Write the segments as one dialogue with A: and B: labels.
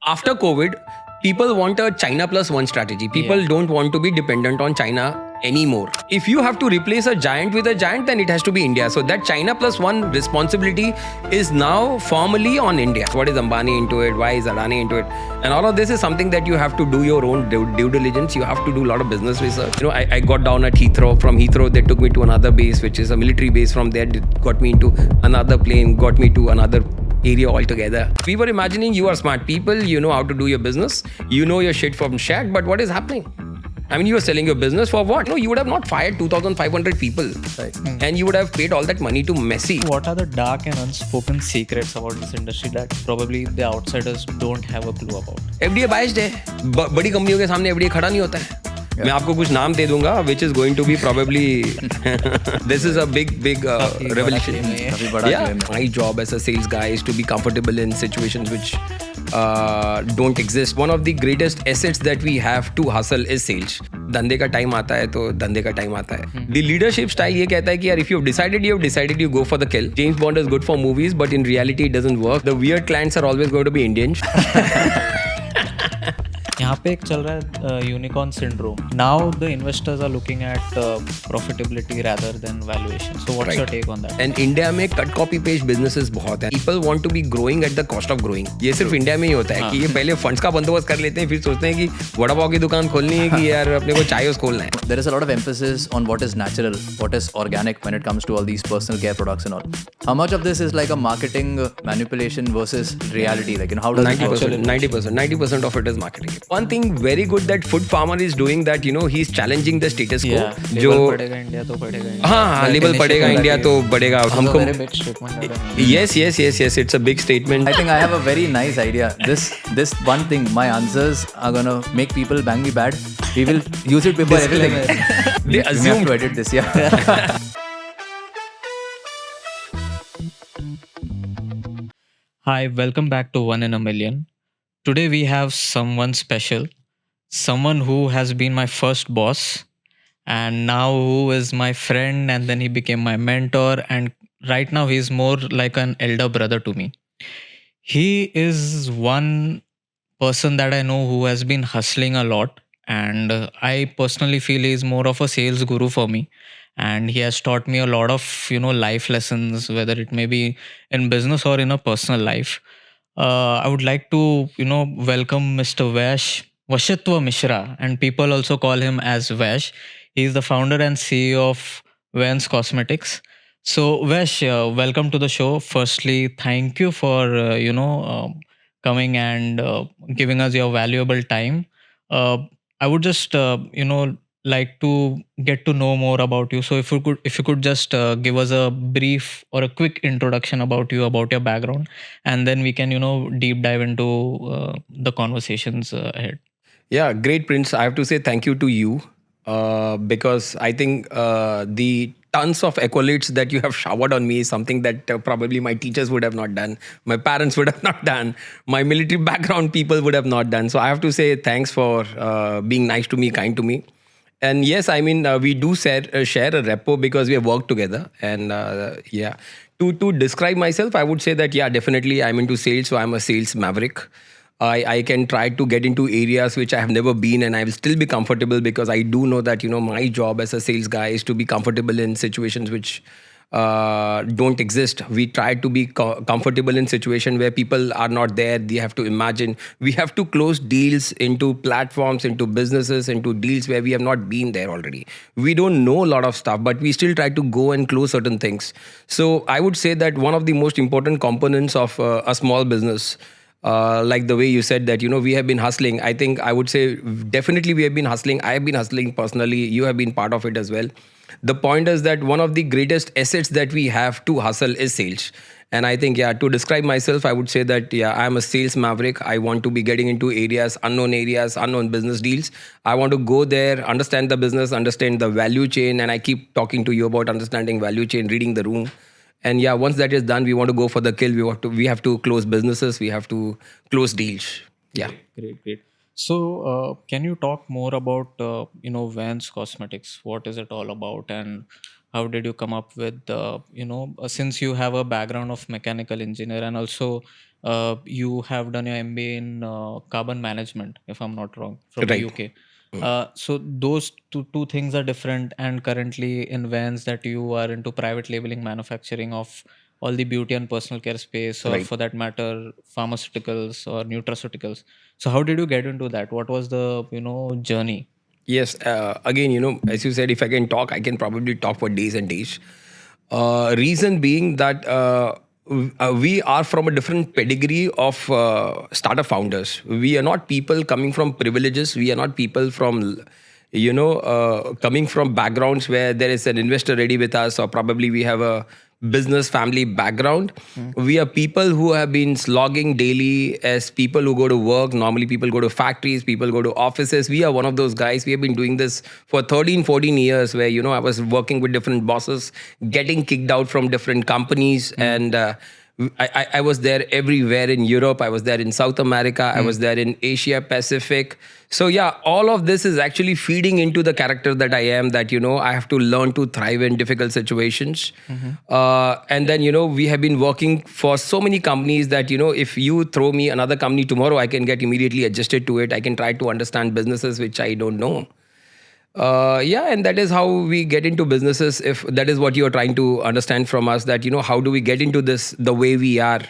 A: After COVID, people want a China plus one strategy. People don't want to be dependent on China anymore. If you have to replace a giant with a giant, then it has to be India. So that China plus one responsibility is now formally on India. What is Ambani into it? Why is Adani into it? And all of this is something that you have to do your own due diligence. You have to do a lot of business research. I got down at Heathrow. From Heathrow, they took me to another base, which is a military base. From there, they got me into another plane, got me to another area altogether. We were imagining you are smart people, you know how to do your business, you know your shit from shat, but what is happening? I mean, you were selling your business for what? No, you would have not fired 2,500 people. Right. And you would have paid all that money to Messi.
B: What are the dark and unspoken secrets about this industry that probably the outsiders don't have a clue about?
A: FDA biased है. बड़ी कंपनियों के सामने FDA खड़ा नहीं होता है. मैं आपको कुछ नाम दे दूंगा which is going to be probably this is a big revelation. Yeah, my job as a sales guy is to be comfortable in situations which don't exist. One of the greatest assets that we have to hustle is sales. धंधे का time आता है तो धंधे का time आता है. The leadership style ये कहता है कि यार if you've decided you go for the kill. James Bond is good for movies but in reality it doesn't work. The weird clients are always going to be Indians.
B: यहाँ पे एक चल रहा है unicorn syndrome. Now the investors are looking at profitability rather than valuation. So what's your take on that?
A: And India में cut copy paste businesses बहुत है. People want to be growing at the cost of growing. ये सिर्फ India में ही होता है कि ये पहले फंड्स का बंदोबस्त कर लेते हैं फिर सोचते हैं कि वड़ा पाव की दुकान खोलनी है कि यार अपने को चाय खोलना है.
C: There is a lot of emphasis on what is natural, what is organic when it comes to all these personal care products and all. How much of this is like a marketing manipulation versus reality? Like, how does
A: 90% of it is marketing. One thing very good that Food Farmer is doing that, he's challenging the status quo.
B: जो पड़ेगा India तो पड़ेगा.
A: हाँ, label पड़ेगा India तो बढ़ेगा. हमको
B: very big statement.
A: Yes, it's a big statement.
C: I think I have a very nice idea. This one thing, my answers are gonna make people bang me bad. We will use it before everything.
A: They
C: We have
A: assume
C: to edit this, yeah.
B: Hi, welcome back to One in a Million. Today we have someone special, someone who has been my first boss and now who is my friend, and then he became my mentor, and right now he's more like an elder brother to me. He is one person that I know who has been hustling a lot, and I personally feel he is more of a sales guru for me, and he has taught me a lot of life lessons, whether it may be in business or in a personal life. I would like to welcome Mr. Vashitwa Mishra, and people also call him as Vash. He is the founder and CEO of Vans Cosmetics. So Vash, welcome to the show. Firstly, thank you for coming and giving us your valuable time. I would just like to get to know more about you. So if you could just give us a brief or a quick introduction about you, about your background, and then we can deep dive into the conversations ahead.
A: Yeah, great, Prince. I have to say thank you to you because I think the tons of accolades that you have showered on me is something that probably my teachers would have not done, my parents would have not done, my military background people would have not done. So I have to say thanks for being nice to me, kind to me. And yes, I mean, we do share a repo because we have worked together. And yeah, to describe myself, I would say that, yeah, definitely I'm into sales. So I'm a sales maverick. I can try to get into areas which I have never been, and I will still be comfortable because I do know that, my job as a sales guy is to be comfortable in situations which don't exist. We try to be comfortable in situation where people are not there. They have to imagine. We have to close deals into platforms, into businesses, into deals where we have not been there already. We don't know a lot of stuff, but we still try to go and close certain things. So I would say that one of the most important components of a small business, like the way you said that, we have been hustling. I think I would say definitely we have been hustling. I have been hustling personally. You have been part of it as well. The point is that one of the greatest assets that we have to hustle is sales. And I think, yeah, to describe myself, I would say that, yeah, I'm a sales maverick. I want to be getting into areas, unknown business deals. I want to go there, understand the business, understand the value chain. And I keep talking to you about understanding value chain, reading the room. And yeah, once that is done, we want to go for the kill. We have to close businesses. We have to close deals. Yeah.
B: Great. So, can you talk more about Vans Cosmetics? What is it all about, and how did you come up with since you have a background of mechanical engineer and also you have done your MBA in carbon management, if I'm not wrong, from the
A: Right.
B: UK. So those two things are different, and currently in Vans that you are into private labeling manufacturing of all the beauty and personal care space, or
A: Right.
B: for that matter, pharmaceuticals or nutraceuticals. So how did you get into that? What was the journey?
A: Yes. Again, as you said, if I can talk, I can probably talk for days and days. Reason being that we are from a different pedigree of startup founders. We are not people coming from privileges. We are not people from, coming from backgrounds where there is an investor ready with us, or probably we have a business family background. We are people who have been slogging daily as people who go to work. Normally, people go to factories, people go to offices. We are one of those guys. We have been doing this for 13, 14 years, where, I was working with different bosses, getting kicked out from different companies. And I was there everywhere in Europe. I was there in South America. I was there in Asia Pacific. So yeah, all of this is actually feeding into the character that I am, that, I have to learn to thrive in difficult situations. And then, we have been working for so many companies that, if you throw me another company tomorrow, I can get immediately adjusted to it. I can try to understand businesses which I don't know. Yeah, and that is how we get into businesses. If that is what you are trying to understand from us, that, how do we get into this the way we are?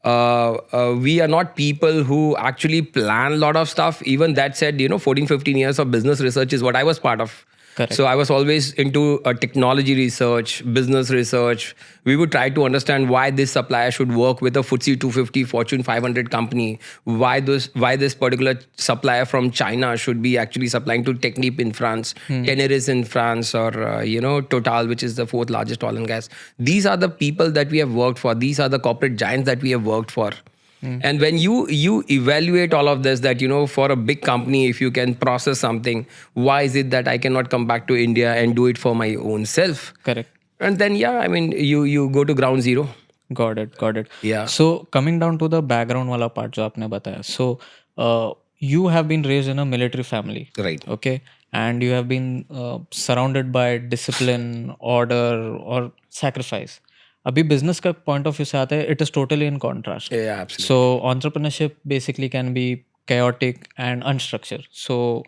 A: We are not people who actually plan a lot of stuff. Even that said, 14, 15 years of business research is what I was part of.
B: Correct.
A: So I was always into technology research, business research. We would try to understand why this supplier should work with a FTSE 250, Fortune 500 company. Why this particular supplier from China should be actually supplying to Technip in France, Teneris in France, or Total, which is the fourth largest oil and gas. These are the people that we have worked for. These are the corporate giants that we have worked for. And when you evaluate all of this, that, for a big company, if you can process something, why is it that I cannot come back to India and do it for my own self?
B: Correct.
A: And then, yeah, I mean, you go to ground zero.
B: Got it.
A: Yeah.
B: So coming down to the background wala part जो आपने बताया. So you have been raised in a military family.
A: Right.
B: Okay. And you have been surrounded by discipline, order, or sacrifice. अभी business का point of view से आते हैं, it is totally in contrast.
A: Yeah, absolutely.
B: So entrepreneurship basically can be chaotic and unstructured. So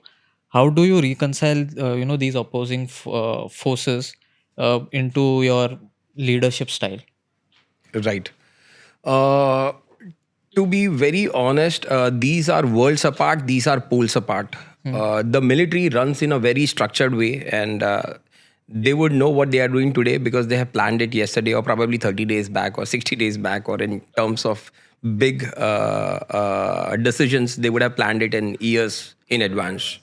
B: how do you reconcile these opposing forces into your leadership style?
A: Right. To be very honest, these are worlds apart. These are poles apart. The military runs in a very structured way, and they would know what they are doing today because they have planned it yesterday, or probably 30 days back, or 60 days back, or in terms of big decisions, they would have planned it in years in advance.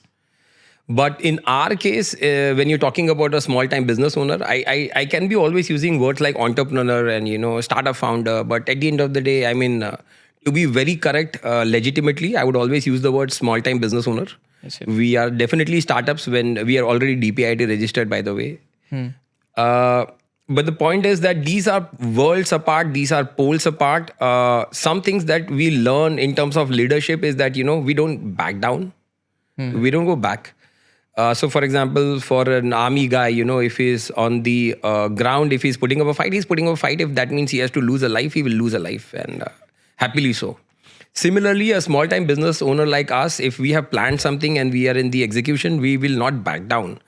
A: But in our case, when you're talking about a small-time business owner, I can be always using words like entrepreneur and, startup founder. But at the end of the day, I mean, to be very correct, legitimately, I would always use the word small-time business owner.
B: Yes, yes.
A: We are definitely startups when we are already DPIIT registered, by the way. But the point is that these are worlds apart. These are poles apart. Some things that we learn in terms of leadership is that, we don't back down. We don't go back. So, for example, for an army guy, if he's on the ground, if he's putting up a fight, he's putting up a fight. If that means he has to lose a life, he will lose a life, and happily so. Similarly, a small-time business owner like us, if we have planned something and we are in the execution, we will not back down.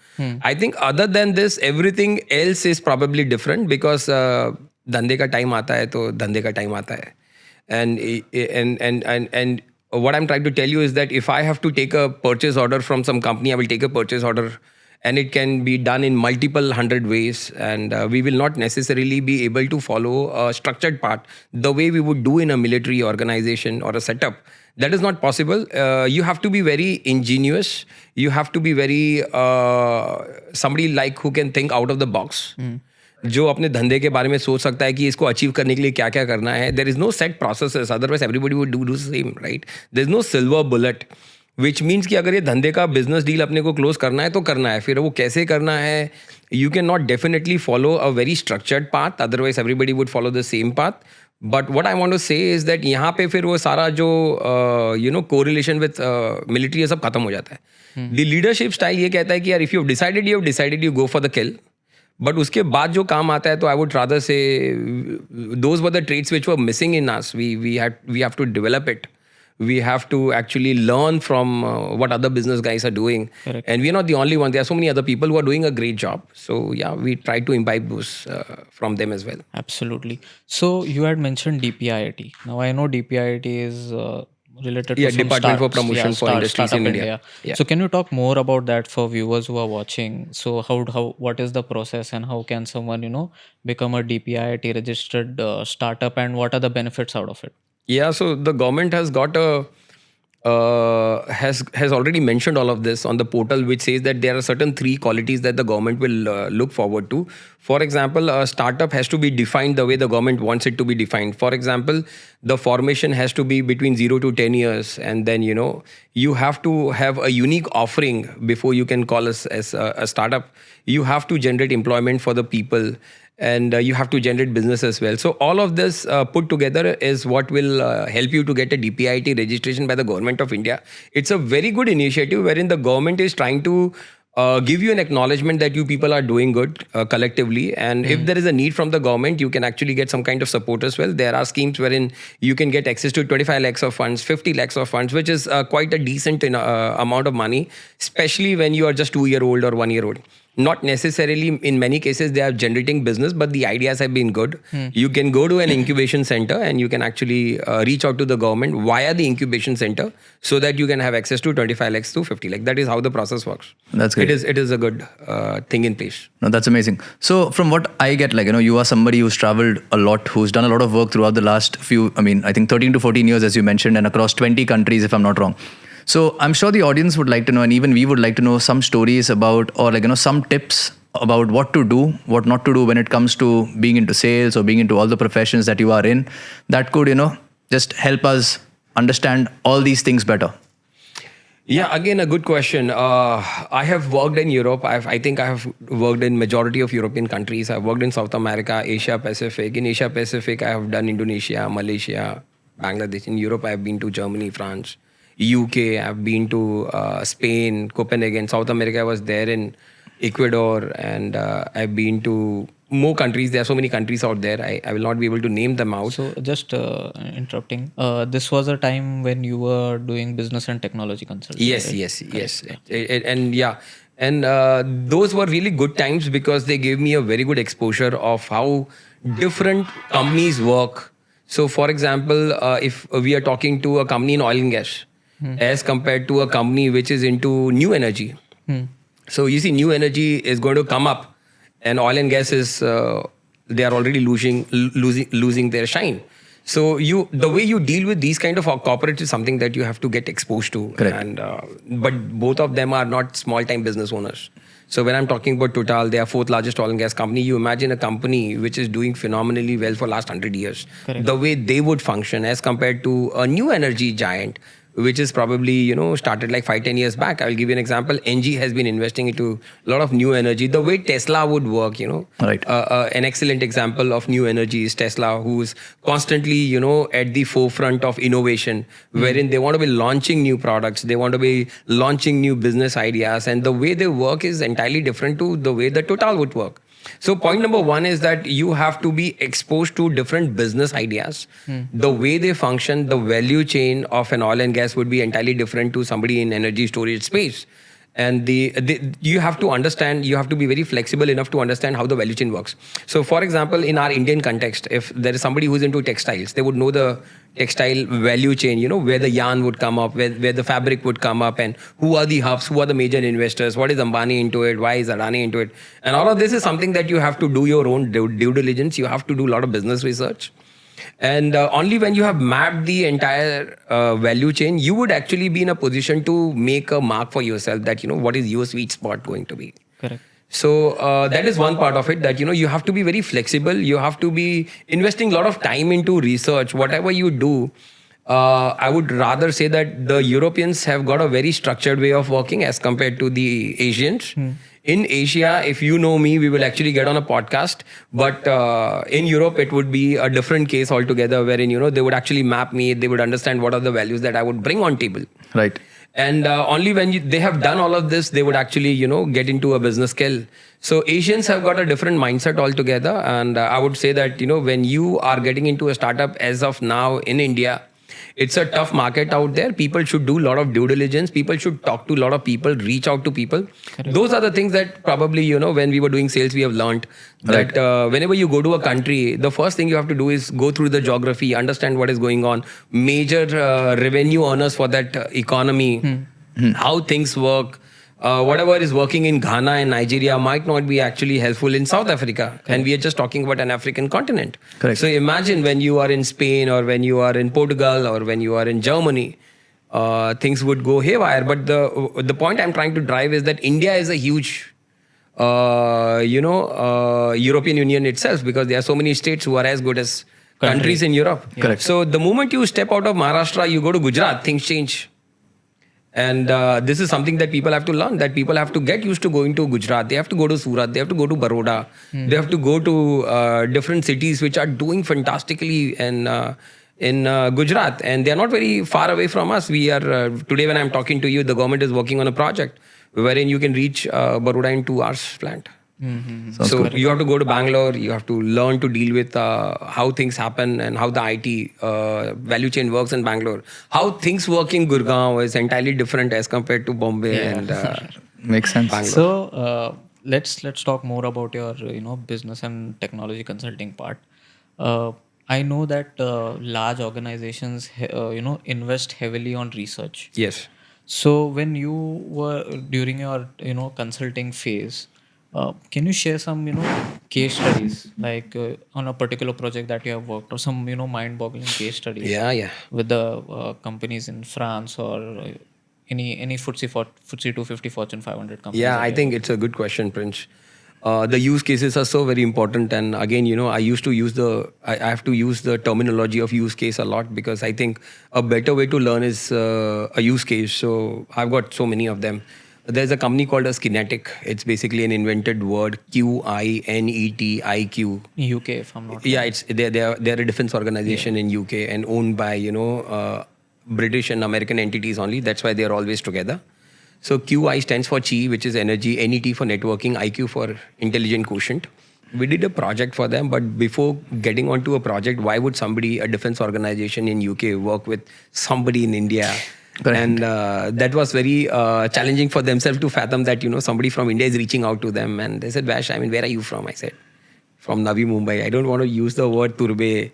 A: I think other than this, everything else is probably different because धंधे का time आता है तो धंधे का time आता है. And what I'm trying to tell you is that if I have to take a purchase order from some company, I will take a purchase order, and it can be done in multiple hundred ways, and we will not necessarily be able to follow a structured path the way we would do in a military organization or a setup. That is not possible. You have to be very ingenious. You have to be very somebody like who can think out of the box. जो अपने धंधे के बारे में सोच सकता है कि इसको अचीव करने के लिए क्या क्या करना है. There is no set processes, otherwise everybody would do same, right. There is no silver bullet, which means कि अगर ये धंधे का बिजनेस डील अपने को क्लोज करना है तो करना है. फिर वो कैसे करना है, you can not definitely follow a very structured path, otherwise everybody would follow the same path. But what I want to say is that यहाँ पे फिर वो सारा जो कोरिलेशन विथ मिलिट्री ये सब खत्म हो जाता है. द लीडरशिप स्टाइल ये कहता है कि यार if you have decided you go for the kill. But उसके बाद जो काम आता है, तो I would rather say those were the traits which were missing in us. We have to develop it. We have to actually learn from what other business guys are doing.
B: Correct.
A: And we're not the only one. There are so many other people who are doing a great job. So yeah, we try to imbibe those from them as well.
B: Absolutely. So you had mentioned DPIIT. Now I know DPIIT is related to
A: Yeah,
B: some
A: Department for Promotion for Industries
B: startup
A: in India. Yeah.
B: So can you talk more about that for viewers who are watching? So how what is the process and how can someone become a DPIIT registered startup, and what are the benefits out of it?
A: Yeah, so the government has got a has already mentioned all of this on the portal, which says that there are certain 3 qualities that the government will look forward to. For example, a startup has to be defined the way the government wants it to be defined. For example, the formation has to be between 0 to 10 years, and then you have to have a unique offering before you can call us as a startup. You have to generate employment for the people, and you have to generate business as well. So all of this put together is what will help you to get a DPIIT registration by the government of India. It's a very good initiative wherein the government is trying to give you an acknowledgement that you people are doing good collectively. And if there is a need from the government, you can actually get some kind of support as well. There are schemes wherein you can get access to 25 lakhs of funds, 50 lakhs of funds, which is quite a decent amount of money, especially when you are just 2-year-old or 1-year-old. Not necessarily, in many cases, they are generating business, but the ideas have been good. You can go to an incubation center and you can actually reach out to the government via the incubation center so that you can have access to 25 lakhs to 50 lakhs. That is how the process works.
C: That's great.
A: It is a good thing in place.
C: No, that's amazing. So from what I get, you are somebody who's traveled a lot, who's done a lot of work throughout the last I think 13 to 14 years, as you mentioned, and across 20 countries, if I'm not wrong. So I'm sure the audience would like to know, and even we would like to know some stories about, or some tips about what to do, what not to do when it comes to being into sales or being into all the professions that you are in, that could, just help us understand all these things better.
A: Yeah, again, a good question. I have worked in Europe. I think I have worked in majority of European countries. I've worked in South America, Asia Pacific. In Asia Pacific, I have done Indonesia, Malaysia, Bangladesh. In Europe, I have been to Germany, France, UK. I've been to Spain, Copenhagen. South America, I was there in Ecuador, and I've been to more countries. There are so many countries out there. I will not be able to name them out.
B: So just interrupting. This was a time when you were doing business and technology consulting.
A: Yes,
B: right?
A: yes. And those were really good times because they gave me a very good exposure of how different companies work. So, for example, if we are talking to a company in oil and gas, as compared to a company which is into new energy. So you see, new energy is going to come up, and oil and gas is they are already losing their shine. So the way you deal with these kind of corporates is something that you have to get exposed to.
C: Correct.
A: And but both of them are not small time business owners. So when I'm talking about Total, they are 4th largest oil and gas company. You imagine a company which is doing phenomenally well for last 100 years.
B: Correct.
A: The way they would function as compared to a new energy giant, which is probably, started like 5-10 years back. I will give you an example. NG has been investing into a lot of new energy. The way Tesla would work,
C: Right.
A: An excellent example of new energy is Tesla, who's constantly, at the forefront of innovation, wherein they want to be launching new products. They want to be launching new business ideas. And the way they work is entirely different to the way the Total would work. So point number 1 is that you have to be exposed to different business ideas. The way they function, the value chain of an oil and gas would be entirely different to somebody in energy storage space. And you have to understand, you have to be very flexible enough to understand how the value chain works. So for example, in our Indian context, if there is somebody who's into textiles, they would know the textile value chain, where the yarn would come up, where the fabric would come up, and who are the hubs, who are the major investors, what is Ambani into it, why is Adani into it. And all of this is something that you have to do your own due diligence. You have to do a lot of business research. And only when you have mapped the entire value chain, you would actually be in a position to make a mark for yourself that, what is your sweet spot going to be.
B: Correct.
A: So that is one part of it, that, you have to be very flexible. You have to be investing a lot of time into research. Whatever you do, I would rather say that the Europeans have got a very structured way of working as compared to the Asians. In Asia, if you know me, we will actually get on a podcast. But in Europe, it would be a different case altogether, wherein, they would actually map me. They would understand what are the values that I would bring on table.
C: Right.
A: And only when they have done all of this, they would actually, get into a business skill. So Asians have got a different mindset altogether. And I would say that, when you are getting into a startup as of now in India, it's a tough market out there. People should do a lot of due diligence. People should talk to a lot of people, reach out to people. Those are the things that probably, when we were doing sales, we have learned that whenever you go to a country, the first thing you have to do is go through the geography, understand what is going on, major revenue earners for that economy, how things work. Whatever is working in Ghana and Nigeria might not be actually helpful in South Africa. And we are just talking about an African continent.
C: Correct.
A: So imagine when you are in Spain or when you are in Portugal or when you are in Germany, things would go haywire. But the point I'm trying to drive is that India is a huge, European Union itself, because there are so many states who are as good as countries in Europe.
C: Correct.
A: So the moment you step out of Maharashtra, you go to Gujarat, things change. And this is something that people have to learn, that people have to get used to going to Gujarat. They have to go to Surat. They have to go to Baroda. They have to go to different cities which are doing fantastically in Gujarat. And they are not very far away from us. We are, today when I'm talking to you, the government is working on a project wherein you can reach Baroda in 2 hours flat. So you have to go to Bangalore, you have to learn to deal with how things happen and how the IT value chain works in Bangalore. How things work in Gurgaon is entirely different as compared to Bombay and
C: Makes sense.
A: Bangalore.
B: So let's talk more about your business and technology consulting part. I know that large organizations invest heavily on research.
A: Yes.
B: So when you were during your consulting phase, can you share some case studies like on a particular project that you have worked, or some mind-boggling case studies?
A: Yeah.
B: With the companies in France or any FTSE 250 Fortune 500 companies?
A: Yeah,
B: that
A: I
B: you
A: think it's a good question, Prince. The use cases are so very important, and again, I used to use I have to use the terminology of use case a lot, because I think a better way to learn is a use case. So I've got so many of them. There's a company called as Kinetic. It's basically an invented word, QINETIQ.
B: UK, if I'm not
A: Yeah, they're a defense organization in UK and owned by British and American entities only. That's why they're always together. So QI stands for Chi, which is energy, NET for networking, IQ for intelligent quotient. We did a project for them, but before getting onto a project, why would somebody, a defense organization in UK, work with somebody in India?
C: Correct.
A: And that was very challenging for themselves to fathom that somebody from India is reaching out to them. And they said, Vash, where are you from? I said, from Navi Mumbai. I don't want to use the word turbe.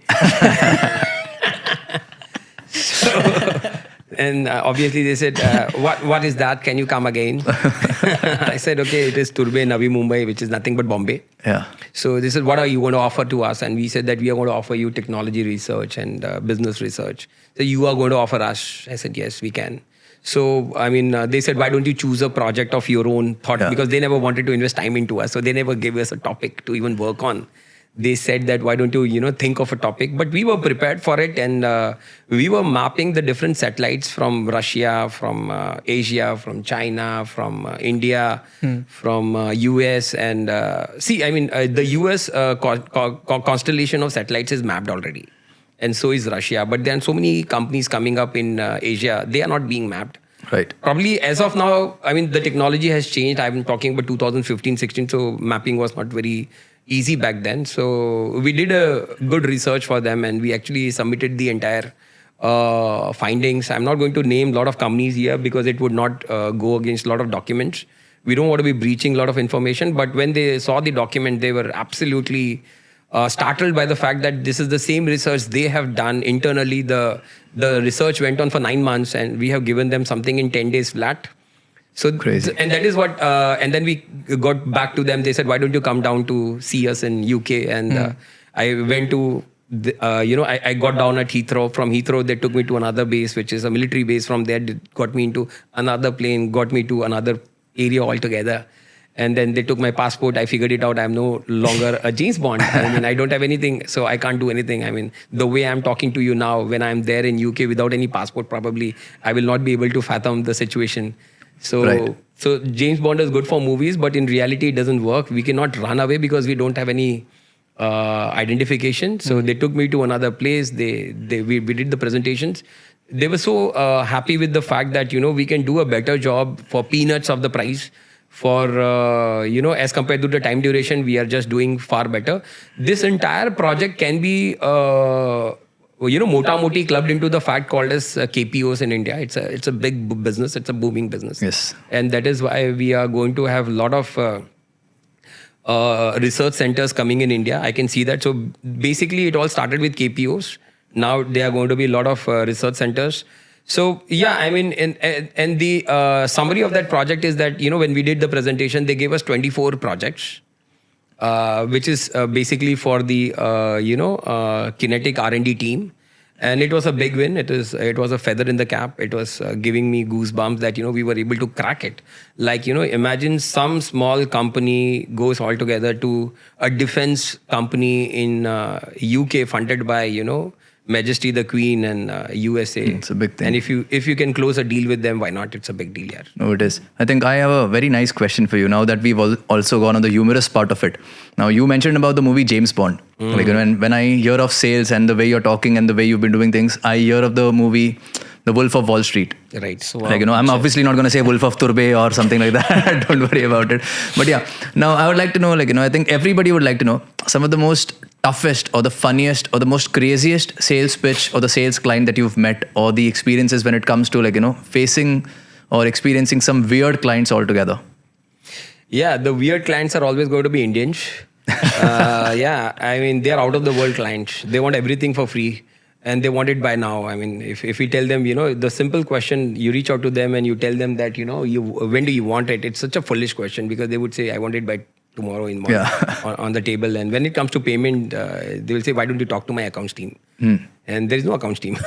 A: And obviously they said, what is that? Can you come again? I said, okay, it is Turbe, Navi Mumbai, which is nothing but Bombay.
C: Yeah.
A: So they said, what are you going to offer to us? And we said that we are going to offer you technology research and business research. So you are going to offer us? I said, yes, we can. So, they said, why don't you choose a project of your own thought?
C: Yeah.
A: Because they never wanted to invest time into us. So they never gave us a topic to even work on. They said that, why don't you, think of a topic? But we were prepared for it. And we were mapping the different satellites from Russia, from Asia, from China, from India, from US. And the US constellation of satellites is mapped already. And so is Russia. But there are so many companies coming up in Asia. They are not being mapped.
C: Right.
A: Probably as of now, the technology has changed. I've been talking about 2015, 16. So mapping was not very easy back then. So we did a good research for them, and we actually submitted the entire findings. I'm not going to name a lot of companies here because it would not go against a lot of documents. We don't want to be breaching a lot of information. But when they saw the document, they were absolutely startled by the fact that this is the same research they have done internally. The research went on for 9 months, and we have given them something in 10 days flat. So
C: crazy.
A: And that is what, and then we got back to them. They said, why don't you come down to see us in UK? And I went to, I got down at Heathrow. From Heathrow, they took me to another base, which is a military base. From there, they got me into another plane, got me to another area altogether. And then they took my passport. I figured it out. I'm no longer a James Bond. I don't have anything, so I can't do anything. The way I'm talking to you now, when I'm there in UK without any passport, probably I will not be able to fathom the situation. So,
C: Right.
A: So James Bond is good for movies, but in reality, it doesn't work. We cannot run away because we don't have any identification. So they took me to another place. We did the presentations. they were so happy with the fact that we can do a better job for peanuts of the price. For as compared to the time duration, we are just doing far better. This entire project can be mota moti clubbed into the fact called as KPOs in India. It's a big business. It's a booming business.
C: Yes.
A: And that is why we are going to have a lot of research centers coming in India. I can see that. So basically, it all started with KPOs. Now there are going to be a lot of research centers. So yeah, I mean, and the summary of that project is that when we did the presentation, they gave us 24 projects, which is basically for the Kinetic R&D team. And it was a big win. It was a feather in the cap. It was giving me goosebumps that we were able to crack it. Like imagine some small company goes all together to a defense company in UK funded by Majesty the Queen and USA.
C: It's a big thing.
A: And if you can close a deal with them, why not? It's a big deal, yeah.
C: No, it is. I think I have a very nice question for you now that we've also gone on the humorous part of it. Now, you mentioned about the movie James Bond. Like when I hear of sales and the way you're talking and the way you've been doing things, I hear of the movie The Wolf of Wall Street.
A: Right. So,
C: Like, I'm obviously not going to say Wolf of Turbe or something like that. Don't worry about it. But yeah, now I would like to know, I think everybody would like to know some of the most toughest or the funniest or the most craziest sales pitch or the sales client that you've met, or the experiences when it comes to facing or experiencing some weird clients altogether.
A: Yeah, the weird clients are always going to be Indians. Yeah, I mean, they're out of the world clients. They want everything for free and they want it by now. I mean, if we tell them, the simple question, you reach out to them and you tell them that, when do you want it? It's such a foolish question because they would say, I want it by tomorrow in morning on the table. And when it comes to payment, they will say, why don't you talk to my accounts team? And there is no accounts team.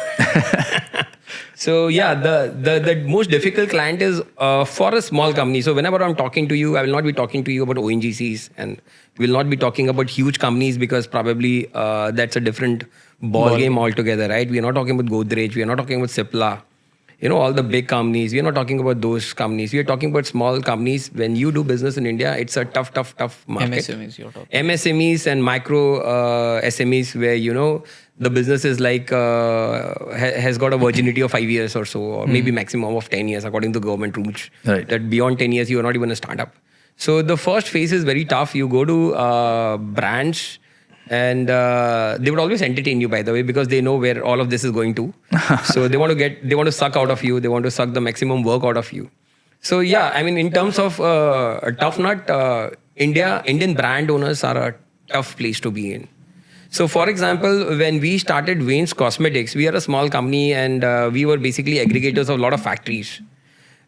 A: So yeah, the most difficult client is for a small company. So whenever I'm talking to you, I will not be talking to you about ONGCs and will not be talking about huge companies because probably that's a different ball game altogether, right? We are not talking about Godrej. We are not talking about Cipla. All the big companies. We are not talking about those companies. We are talking about small companies. When you do business in India, it's a tough market.
B: MSMEs you're talking.
A: MSMEs and micro SMEs where, the business is like, has got a virginity of 5 years or so, or maybe maximum of 10 years according to government rules.
C: Right.
A: That beyond 10 years, you are not even a startup. So the first phase is very tough. You go to brands and they would always entertain you, by the way, because they know where all of this is going to. So they want to suck out of you. They want to suck the maximum work out of you. So yeah, I mean, in terms of a tough nut, Indian brand owners are a tough place to be in. So for example, when we started Wayne's Cosmetics, we are a small company and we were basically aggregators of a lot of factories.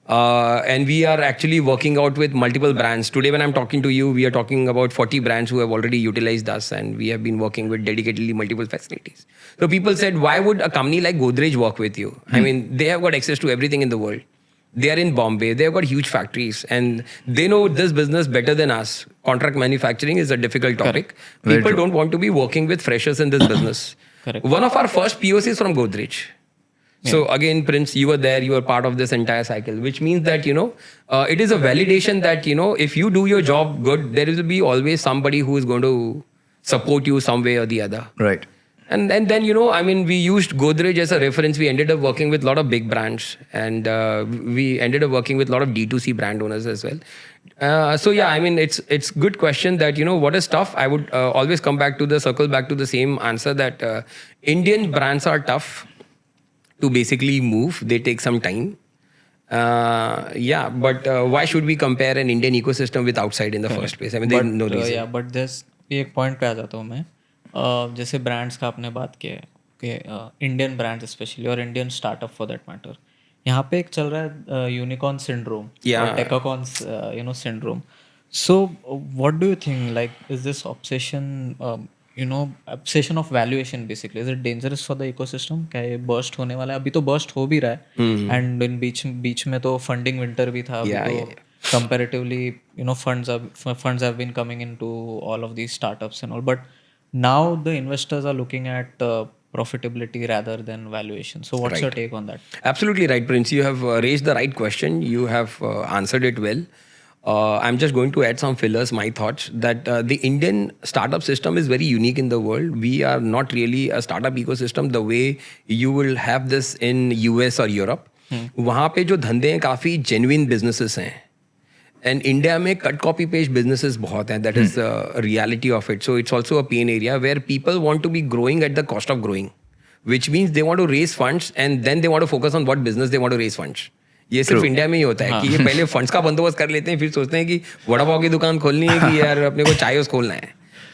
A: And we are actually working out with multiple brands. Today, when I'm talking to you, we are talking about 40 brands who have already utilized us, and we have been working with dedicatedly multiple facilities. So people said, why would a company like Godrej work with you? I mean, they have got access to everything in the world. They are in Bombay. They have got huge factories and they know this business better than us. Contract manufacturing is a difficult topic. People don't want to be working with freshers in this business.
B: Correct.
A: One of our first POCs from Godrej. So again, Prince, you were there, you were part of this entire cycle, which means that, it is a validation that, if you do your job good, there will be always somebody who is going to support you some way or the other.
C: Right.
A: And then, I mean, we used Godrej as a reference. We ended up working with a lot of big brands and we ended up working with a lot of D2C brand owners as well. So yeah, I mean, it's good question that, what is tough? I would always circle back to the same answer that Indian brands are tough to basically move. They take some time. Yeah, but why should we compare an Indian ecosystem with outside in the first place? I mean, there's no reason.
B: Yeah, but there's एक point पे आ जाता हूँ मैं. जैसे brands का आपने बात किया है कि इंडियन ब्रांड्स स्पेशली और Indian startup for that matter, यहाँ पे एक चल रहा है यूनिकॉर्न सिंड्रोम और decacorns syndrome. So what do you think, like is this obsession obsession of valuation basically, is it dangerous for the ecosystem? क्या ये burst होने वाला है? अभी तो burst हो भी रहा है and in बीच में तो funding winter भी था. Comparatively, funds have been coming into all of these startups and all, but now the investors are looking at profitability rather than valuation. So what's your take on that?
A: Absolutely right, Prince. You have raised the right question. You have answered it well. I'm just going to add some fillers, my thoughts, that the Indian startup system is very unique in the world. We are not really a startup ecosystem the way you will have this in US or Europe. वहाँ पे जो धंधे हैं काफ़ी genuine businesses हैं. And India में cut copy paste businesses बहुत हैं. That is the reality of it. So it's also a pain area where people want to be growing at the cost of growing, which means they want to raise funds and then they want to focus on what business they want to raise funds. ये सिर्फ India में ही होता है कि ये पहले funds का बंदोबस्त कर लेते हैं, फिर सोचते हैं कि वड़ा पाव की दुकान खोलनी है कि यार अपने को चाय खोलना है.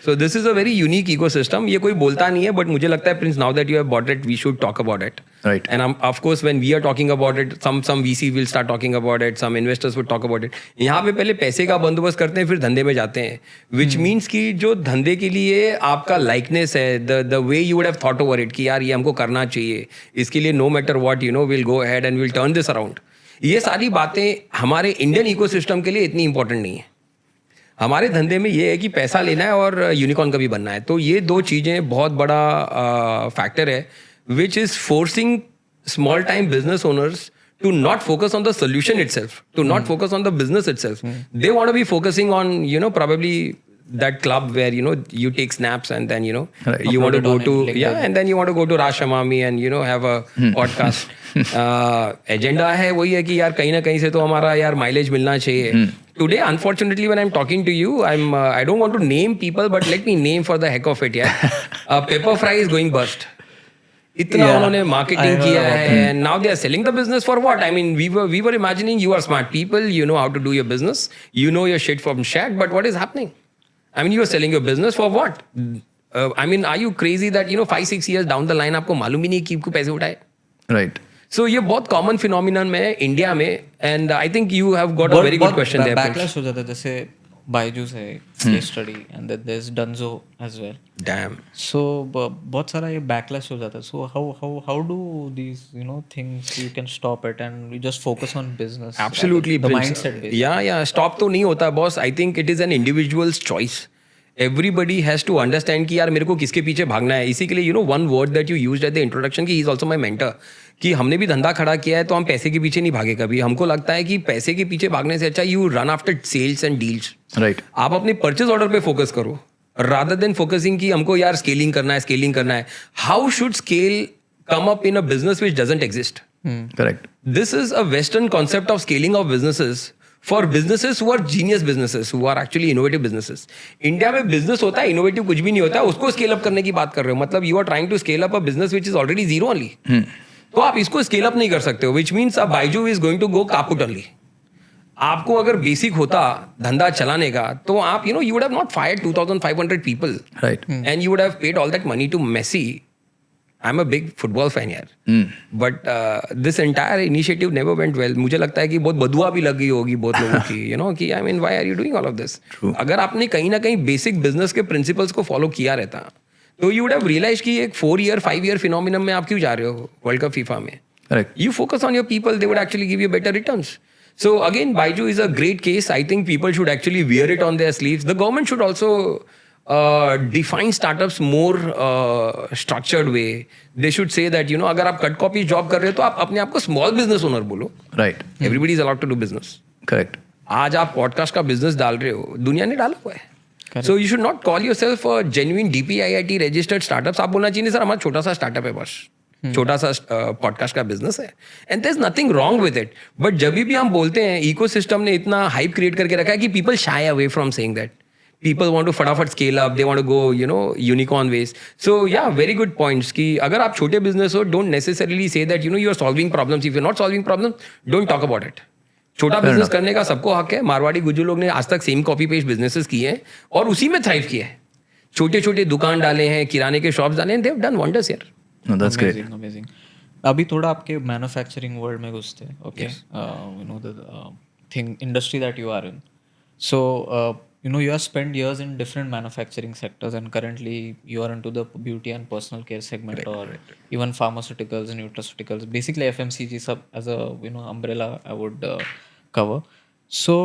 A: So this is a very unique ecosystem. ये कोई बोलता नहीं है, but मुझे लगता है Prince, now that you have bought it, we should talk about it.
C: Right.
A: And of course, when we are talking about it, some VC will start talking about it, some investors would talk about it. यहाँ पे पहले पैसे का बंदोबस्त करते हैं, फिर धंधे में जाते हैं. Which means कि जो धंधे के लिए आपका likeness है, the way you would have thought over it, कि यार ये हमको करना चाहिए, इसके लिए no matter what, we'll go ahead and we'll turn this around. ये सारी बातें हमारे इंडियन इकोसिस्टम के लिए इतनी इंपॉर्टेंट नहीं है. हमारे धंधे में ये है कि पैसा लेना है और यूनिकॉर्न कभी बनना है. तो ये दो चीज़ें बहुत बड़ा फैक्टर है which is forcing small time business owners to not focus on the solution itself, to not focus on the business itself. They want to be focusing on, probably that club where, you take snaps and then,
C: Right.
A: you want to go to,
B: LinkedIn.
A: and then you want to go to Rashamami and, have a podcast. Agenda है वही है कि यार कहीं ना कहीं से तो हमारा यार माइलेज मिलना चाहिए. Today, unfortunately, when I'm talking to you, I don't want to name people, but let me name for the heck of it, yeah. Pepper Fry is going bust. इतना उन्होंने मार्केटिंग किया है and now they are selling the business for what? I mean, we were imagining you are smart people, you know how to do your business, you know your shit from shat, but what is happening? I mean, you are selling your business for what? I mean, are you crazy that 5-6 years down the line आपको मालूम ही नहीं कि आपको पैसे उठाए?
C: Right.
A: So ये बहुत common phenomenon में है इंडिया में and I think you have got a very good question there.
B: Backlash हो जाता है, जैसे बायजूस है case study and there is Dunzo as well.
A: Damn.
B: So बहुत सारा ये बैकलैश हो जाता है. So how do these things you can stop it and you just focus on business?
A: Absolutely,
B: द
A: Prince.
B: माइंडसेट.
A: Yeah. Stop तो नहीं होता boss. I think it is an individual's choice. Everybody has to understand कि यार मेरे को किसके पीछे भागना है. इसी के लिए one word that you used at the introduction कि he is also my mentor. कि हमने भी धंधा खड़ा किया है तो हम पैसे के पीछे नहीं भागे कभी. हमको लगता है कि पैसे के पीछे भागने से अच्छा you run after sales and deals.
C: Right.
A: आप अपने परचेज ऑर्डर पे फोकस करो रादर देन फोकसिंग कि हमको यार स्केलिंग करना है. How should scale come up in a business which doesn't exist?
C: Correct.
A: This is a Western concept of scaling of businesses for businesses who are genius businesses, who are actually innovative businesses. India में business होता है, innovative कुछ भी नहीं होता, उसको scale up करने की बात कर रहे हो. मतलब you are trying to scale up a business which is already zero only. तो आप इसको स्केल अप नहीं कर सकते हो, which means a Byju is going to go kaput only. आपको अगर बेसिक होता धंधा चलाने का तो आप you would have not fired 2500 people
C: Right.
A: and you would have paid all that money to Messi. I'm a big football fan यार. But this entire initiative never went well. मुझे लगता है कि बहुत बदुआ भी लगी होगी बहुत लोगों की कि I mean why are you doing all of this?
C: True.
A: अगर आपने कहीं ना कहीं बेसिक बिजनेस के प्रिंसिपल्स को फॉलो किया रहता तो you would have realized कि एक 4-year 5-year phenomenon में आप क्यों जा रहे हो वर्ल्ड कप फीफा में.
C: Correct.
A: You focus on your people, they would actually give you better returns. So again, Baiju is a great case. I think people should actually wear it on their sleeves. The government should also define startups more structured way. They should say that अगर आप cut copy job कर रहे हो तो आप अपने आप को स्मॉल बिजनेस ओनर बोलो.
C: Right.
A: Everybody is allowed to do business.
C: Correct.
A: आज आप पॉडकास्ट का बिजनेस डाल रहे हो, दुनिया ने डाला हुआ है. So you should not call yourself a genuine DPIIT registered startups. आप बोलना चाहिए नहीं सर हमारा छोटा सा स्टार्टअप है बस, छोटा सा पॉडकास्ट का बिजनेस है and there is nothing wrong with it. But जब भी हम बोलते हैं इकोसिस्टम ने इतना हाइप क्रिएट करके रखा है कि people shy away from saying that. People want to फटाफट scale up, they want to go unicorn ways. So yeah very good points कि अगर आप छोटे बिजनेस हो don't necessarily say that you are solving problems. If you are not solving problems don't talk about it. छोटा business करने का सबको हक है. मारवाड़ी गुज्जू लोग ने आज तक सेम कॉपी पेस्ट बिजनेसेस किए हैं और उसी में थ्राइव किए हैं. छोटे छोटे दुकान डाले हैं, किराने के शॉप्स डाले हैं, दे हैव डन वंडर्स यार.
C: No, that's great.
B: अमेजिंग. अभी थोड़ा आपके मैन्युफैक्चरिंग वर्ल्ड में घुसते हैं. Okay, the thing industry that you are in. So you have spent years in different manufacturing sectors and currently you are into the beauty and personal care segment, right. Even pharmaceuticals and nutraceuticals, basically FMCG sub as a umbrella I would cover. So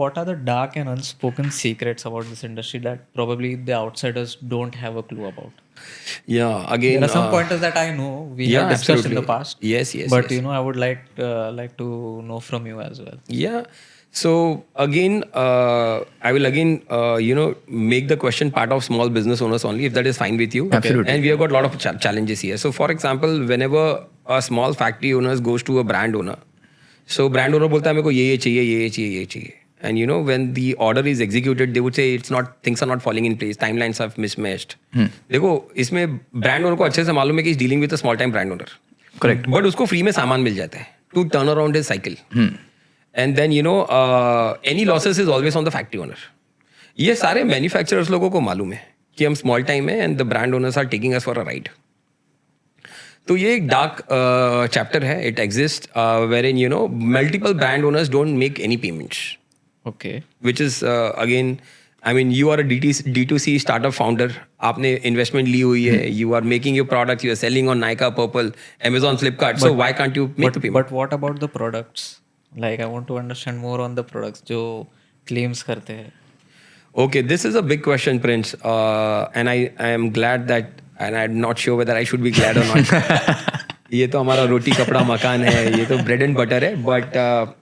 B: what are the dark and unspoken secrets about this industry that probably the outsiders don't have a clue about?
A: Yeah, again
B: There are some pointers that I know we have discussed in the
A: absolutely.
B: past.
A: Yes,
B: But
A: yes.
B: I would like to know from you as well.
A: Yeah. So again, I will again, make the question part of small business owners only, if that is fine with you.
C: Absolutely.
A: And we have got a lot of challenges here. So for example, whenever a small factory owner goes to a brand owner, so brand owner बोलता है मेरे को ये चाहिए, ये चाहिए, ये चाहिए. And when the order is executed, they would say things are not falling in place, timelines have mismatched. देखो इसमें brand owner को अच्छे से मालूम है कि he's dealing with a small time brand owner.
C: Correct.
A: But उसको free में सामान मिल जाता है to turn around his cycle. And then any losses is always on the factory owner. ये सारे manufacturers लोगों को मालूम है कि हम small time है and the brand owners are taking us for a ride. तो ये एक डार्क चैप्टर है. It exist wherein multiple brand owners don't make any payments,
B: Okay.
A: which is again, I mean, you are a D2C startup founder. आपने investment ली हुई है. You are making your products. You are selling on Nykaa, Purple, Amazon, Flipkart. So why can't you make the payment?
B: But what about the products? Like I want to understand more on the products जो claims करते हैं.
A: Okay, this is a big question, Prince. And I am glad that, and I'm not sure whether I should be glad or not. ये तो हमारा रोटी कपड़ा मकान है, ये तो bread and butter है. But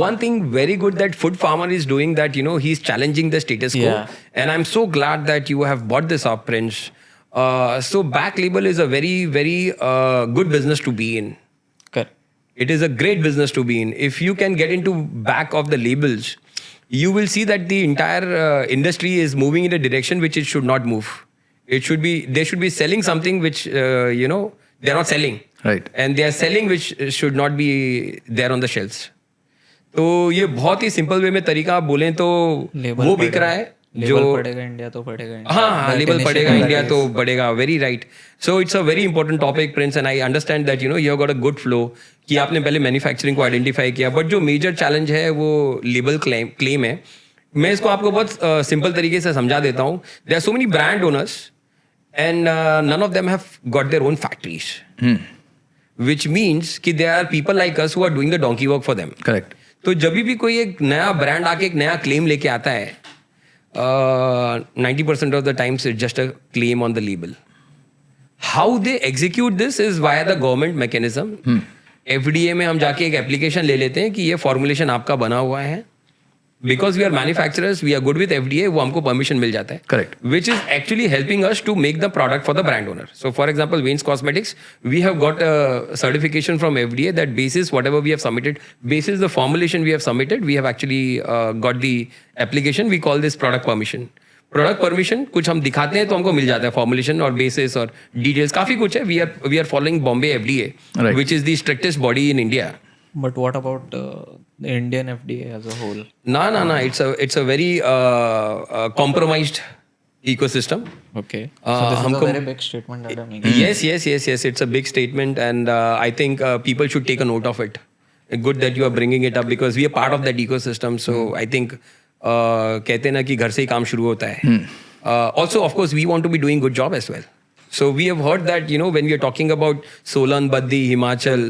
A: one thing very good that Food Farmer is doing, that he's challenging the status quo.
B: Yeah.
A: And I'm so glad that you have bought this up, Prince. So back label is a very, very good business to be in.
B: Correct.
A: It is a great business to be in. If you can get into back of the labels, you will see that the entire industry is moving in a direction which it should not move. They should be selling something which they're not selling.
C: Right.
A: And they are selling which should not be there on the shelves. तो ये बहुत ही simple way में तरीका आप बोलें तो वो बिक रहा है
B: लेबल पड़ेगा इंडिया तो पड़ेगा इंडिया.
A: हाँ लेबल पड़ेगा इंडिया तो बढ़ेगा. Very right. So it's a very important topic, Prince, and I understand that you have got a good flow कि आपने पहले मैन्युफैक्चरिंग को आइडेंटिफाई किया. बट जो मेजर चैलेंज है वो लेबल क्लेम है. मैं इसको आपको बहुत सिंपल तरीके से समझा देता हूँ. There are so many brand owners and none of them have got their own factories, which means कि there are people like us who are doing the donkey work for them.
C: Correct.
A: तो जब भी कोई एक नया brand आके एक नया क्लेम लेके आता है, 90% of the times it's just a claim on the label. How they execute this is via the government mechanism. FDA में हम जाके एक एप्लीकेशन ले लेते हैं कि ये फॉर्मुलेशन आपका बना हुआ है. Because we are manufacturers, we are good with FDA, वो हमको permission मिल जाता है.
C: Correct.
A: Which is actually helping us to make the product for the brand owner. So for example, Wayne's Cosmetics, we have got a certification from FDA that basis whatever we have submitted, basis the formulation we have submitted, we have actually got the application. We call this product permission. Product permission कुछ हम दिखाते हैं तो हमको मिल जाता है formulation और basis और details काफी कुछ है. We are following Bombay FDA,
C: Right.
A: which is the strictest body in India.
B: But what about the Indian FDA as a whole?
A: No. It's a very compromised ecosystem.
B: Okay. So this is a
A: हमको-
B: very big statement that I'm making.
A: Yes. It's a big statement, and I think people should take a note of it. Good that you are bringing it up because we are part of that ecosystem. So I think कहते हैं ना कि घर से ही काम शुरू होता है. Also, of course, we want to be doing good job as well. So we have heard that when we are talking about Solan, Baddi, Himachal.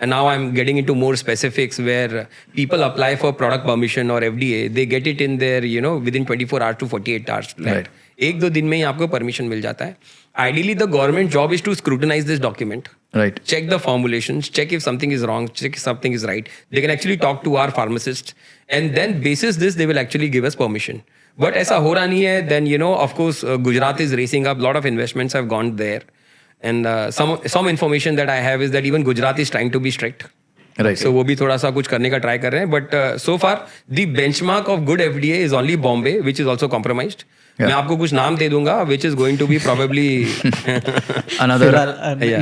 A: And now I'm getting into more specifics where people apply for product permission or FDA. They get it in their, within 24 hours to 48 hours.
C: Right.
A: एक दो दिन में ही आपको permission मिल जाता है. Ideally, the government job is to scrutinize this document.
C: Right.
A: Check the formulations, check if something is wrong, check if something is right. They can actually talk to our pharmacists. And then basis this, they will actually give us permission. But ऐसा हो रहा नहीं है. Then, of course, Gujarat is racing up. A lot of investments have gone there. And some information that I have is that even Gujarat is trying to be strict.
C: Right.
A: So वो भी थोड़ा सा कुछ करने का try कर रहे हैं. But so far, the benchmark of good FDA is only Bombay, which is also compromised. मैं आपको कुछ नाम दे दूंगा, which is going to be probably
C: Another.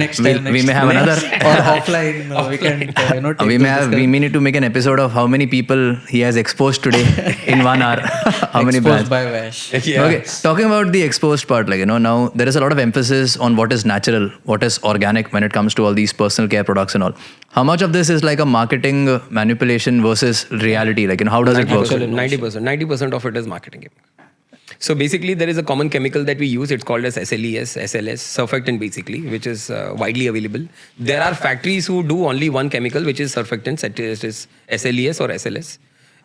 B: Next
C: We'll-
B: time.
C: we may have another.
B: or offline. We can take
C: We may
B: this
C: have. We may need to make an episode of how many people he has exposed today in 1 hour. How many brands?
B: exposed by Vash.
A: Yeah.
C: Okay, talking about the exposed part, now there is a lot of emphasis on what is natural, what is organic when it comes to all these personal care products and all. How much of this is like a marketing manipulation versus reality? How does it work?
A: 90% of it is marketing. So basically, there is a common chemical that we use. It's called as SLES, SLS, surfactant basically, which is widely available. There are factories who do only one chemical, which is surfactants, it is SLES or SLS.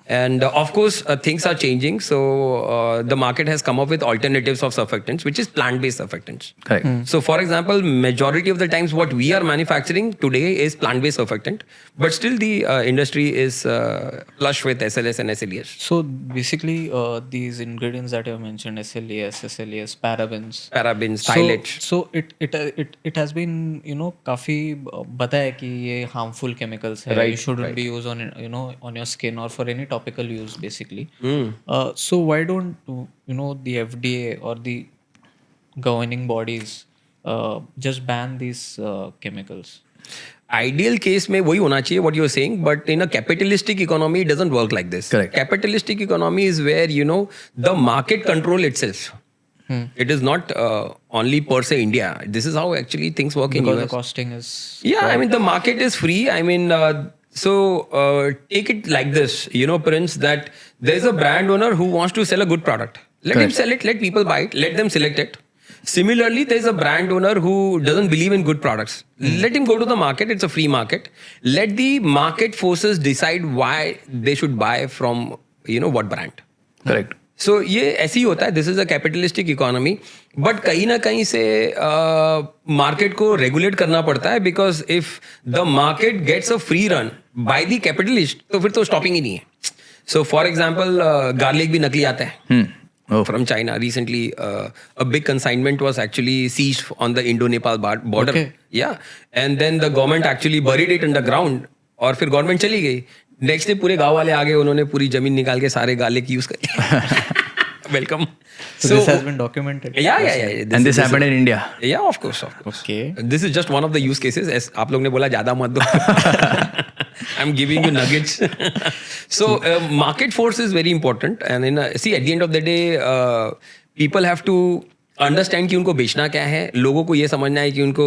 A: And of course, things are changing. So the market has come up with alternatives of surfactants, which is plant-based surfactants.
C: Correct.
A: So, for example, majority of the times what we are manufacturing today is plant-based surfactant, but still the industry is flush with SLS and SLES.
B: So basically, these ingredients that you have mentioned, SLES, parabens.
A: Parabens, phthalates.
B: So it has been काफी बताया कि ये harmful chemicals है.
A: Right,
B: You shouldn't be used on on your skin or for any topical use basically. So why don't the FDA or the governing bodies just ban these chemicals?
A: Ideal case में वही होना चाहिए what you're saying, but in a capitalistic economy it doesn't work like this.
C: Correct.
A: Capitalistic economy is where the market control itself. It is not only per se India. This is how actually things work in
B: Because
A: US.
B: the costing is
A: Yeah, I mean the market is free. I mean, so take it like this, Prince, that there's a brand owner who wants to sell a good product. Let him sell it. Let people buy it. Let them select it. Similarly, there's a brand owner who doesn't believe in good products. Let him go to the market. It's a free market. Let the market forces decide why they should buy from what brand.
C: Correct.
A: सो ये ऐसे ही होता है. This is a capitalistic economy, but कहीं ना कहीं से market को regulate करना पड़ता है, because if the market gets a free run by the capitalist तो फिर तो स्टॉपिंग ही नहीं है. सो फॉर एग्जाम्पल गार्लिक भी नकली आता है from China. Recently, a big consignment was actually seized on the Indo-Nepal border.
B: Okay.
A: Yeah, and then the government actually buried it underground. और फिर गवर्नमेंट चली गई. नेक्स्ट डे पूरे गांव वाले आ गए, उन्होंने पूरी जमीन निकाल के सारे गार्लिक यूज कर welcome.
B: So this has been documented.
A: Yeah.
C: And this happened in India.
A: Yeah, of course.
B: Okay.
A: This is just one of the use cases. As आप लोग ने बोला ज्यादा मत दो. I'm giving you nuggets. So market force is very important, and see at the end of the day, people have to understand कि उनको बेचना क्या है, लोगों को ये समझना है कि उनको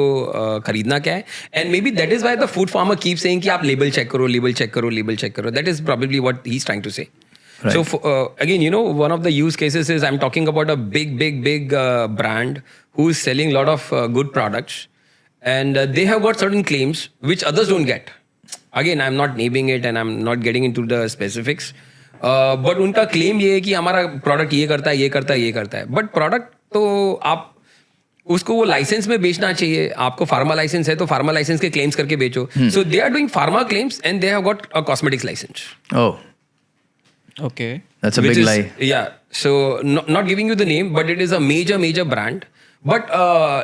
A: खरीदना क्या है, and maybe that is why the food farmer keeps saying कि आप label check करो, label check करो, label check करो. That is probably what he's trying to say.
C: Right.
A: So again, one of the use cases is I'm talking about a big brand who's selling a lot of good products, and they have got certain claims which others don't get. Again, I'm not naming it and I'm not getting into the specifics, but उनका claim ये है कि हमारा product ये करता है, ये करता है, ये करता है. But product तो आप उसको वो लाइसेंस में बेचना चाहिए. आपको फार्मा लाइसेंस है तो फार्मा लाइसेंस के क्लेम्स करके बेचो. So they are doing pharma claims and they have got a cosmetics licence.
C: Oh,
B: Okay.
C: that's a
A: Which
C: big
A: is,
C: lie.
A: Yeah. So not giving you the name, but it is a major brand. But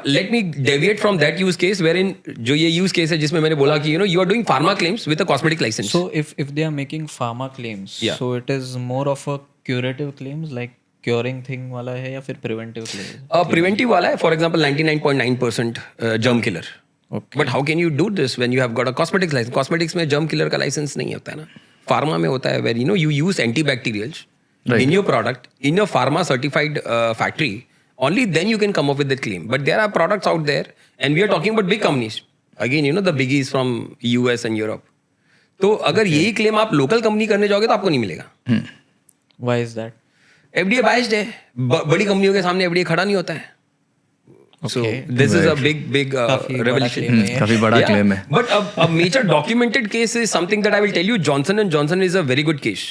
A: let me deviate from that use case wherein जो ये use case है जिसमें मैंने बोला कि you are doing pharma claims with a cosmetic license.
B: So if they are making pharma claims,
A: Yeah.
B: so it is more of a curative claims like curing thing वाला है या फिर preventive claims?
A: Preventive वाला है, for example 99.9% germ killer.
B: Okay.
A: But how can you do this when you have got a cosmetics license? Cosmetics में germ killer का license नहीं होता है ना. Pharma में होता है where you use antibacterials in your product in your pharma certified factory. Only then you can come up with that claim. But there are products out there, and we are talking about big companies. Again, the biggies from US and Europe. तो अगर यही claim आप local company करने जाओगे तो आपको नहीं मिलेगा.
B: Why is that?
A: FDA biased है. बड़ी कंपनियों के सामने FDA खड़ा नहीं होता है. So this is a big revelation.
C: काफी बड़ा claim है.
A: But a major documented case is something that I will tell you. Johnson & Johnson is a very good case.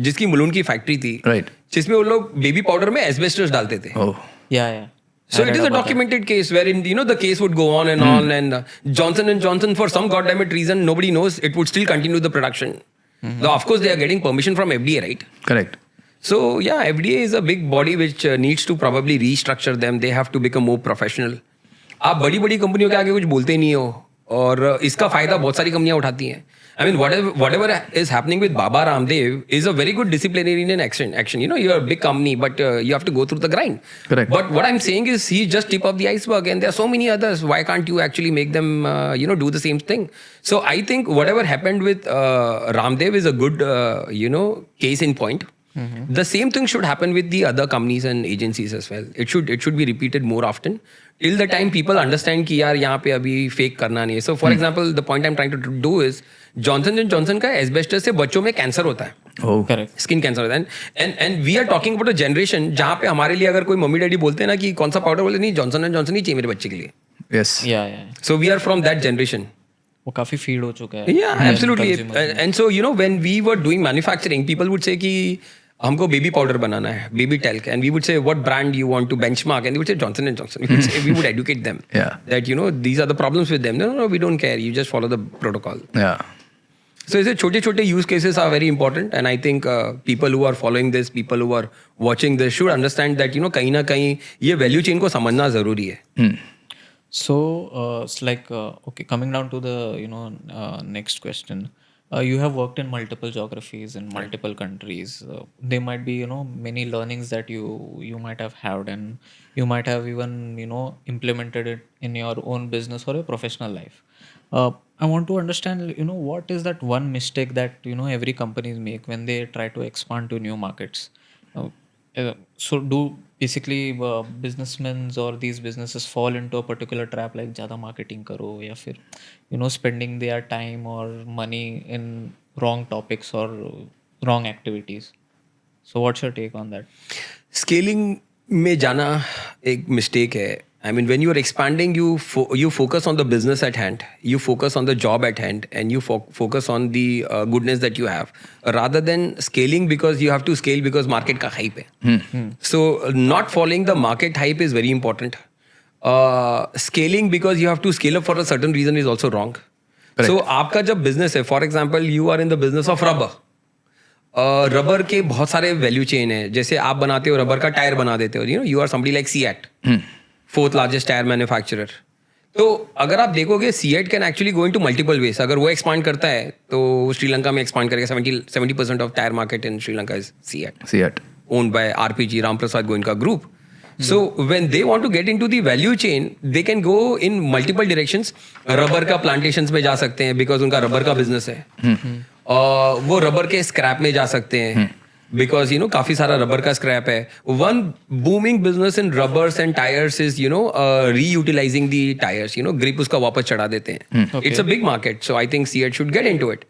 A: जिसकी मुलुंड की फैक्ट्री थी.
C: Right.
A: जिसमें वो लोग बेबी पाउडर में एस्बेस्टस डालते थे.
C: Oh.
B: Yeah.
A: So it is a documented case wherein the case would go on and on, and Johnson & Johnson, for some goddammit reason nobody knows, it would still continue the production. Though of course they are getting permission from FDA, right?
C: Correct.
A: So yeah, FDA is a big body which needs to probably restructure them. They have to become more professional. आप बड़ी कंपनियों के आगे कुछ बोलते नहीं हो, और इसका फायदा बहुत सारी कंपनियां उठाती हैं. I mean, whatever is happening with Baba Ramdev is a very good disciplinary action. You're a big company, but you have to go through the grind.
C: Correct.
A: But what I'm saying is he's just tip of the iceberg, and there are so many others. Why can't you actually make them, do the same thing? So I think whatever happened with Ramdev is a good, case in point. Mm-hmm. The same thing should happen with the other companies and agencies as well. It should be repeated more often till the time people understand कि यार यहाँ पे अभी fake करना नहीं है. So for example, the point I'm trying to do is Johnson & Johnson का asbestos से बच्चों में कैंसर होता है.
C: Oh.
B: Correct.
A: स्किन कैंसर होता है. And we are talking about a generation जहाँ पे हमारे लिए अगर कोई मम्मी डैडी बोलते हैं ना कि कौन सा पाउडर, बोले नहीं जॉनसन एंड जॉनसन ही चाहिए मेरे बच्चे के लिए.
C: Yes.
B: Yeah.
A: So we are from that generation.
B: वो काफी फीड हो चुका है.
A: Yeah, absolutely. And so, when we were doing manufacturing, people would say कि हमको baby powder बनाना है, baby talc, and we would say what brand you want to benchmark, and they would say Johnson and Johnson. We would educate them that these are the problems with them. No, we don't care. You just follow the protocol.
C: Yeah.
A: So ऐसे छोटे use cases are very important, and I think people who are following this, people who are watching this should understand that कहीं ना कहीं ये value chain को समझना जरूरी है.
B: So it's like okay, coming down to the next question. You have worked in multiple geographies in multiple countries. There might be many learnings that you might have had, and you might have even implemented it in your own business or your professional life. I want to understand what is that one mistake that every companies make when they try to expand to new markets. So do basically businessmen or these businesses fall into a particular trap like ज़्यादा marketing करो या फिर spending their time or money in wrong topics or wrong activities. So what's your take on that?
A: Scaling में जाना एक mistake है. I mean, when you are expanding, you focus on the business at hand, you focus on the job at hand, and you focus on the goodness that you have, rather than scaling because you have to scale because market का hype है. So not following the market hype is very important. Scaling because you have to scale up for a certain reason is also wrong.
C: Correct.
A: So आपका जब business है, for example, you are in the business of rubber. Rubber के बहुत सारे value chain है. जैसे आप बनाते हो रबर का टायर बना देते हो, you are somebody like CEAT. Fourth largest tyre manufacturer. तो अगर आप देखोगे CEAT can actually go into multiple ways. अगर वो एक्सपांड करता है तो श्रीलंका में एक्सपांड करेगा. 70% of tyre market in Sri Lanka is CEAT owned by RPG Ram Prasad Goenka group. So when they want to get into the value chain, they can go in multiple directions. Rubber का plantations में जा सकते हैं बिकॉज उनका रबर का business है. वो rubber के स्क्रैप में जा सकते हैं because काफी सारा रबर का स्क्रैप है. One booming business in rubbers and tires is reutilizing the tires. Grip उसका वापस चढ़ा देते हैं. It's a big market, so I think CEAT should get into it.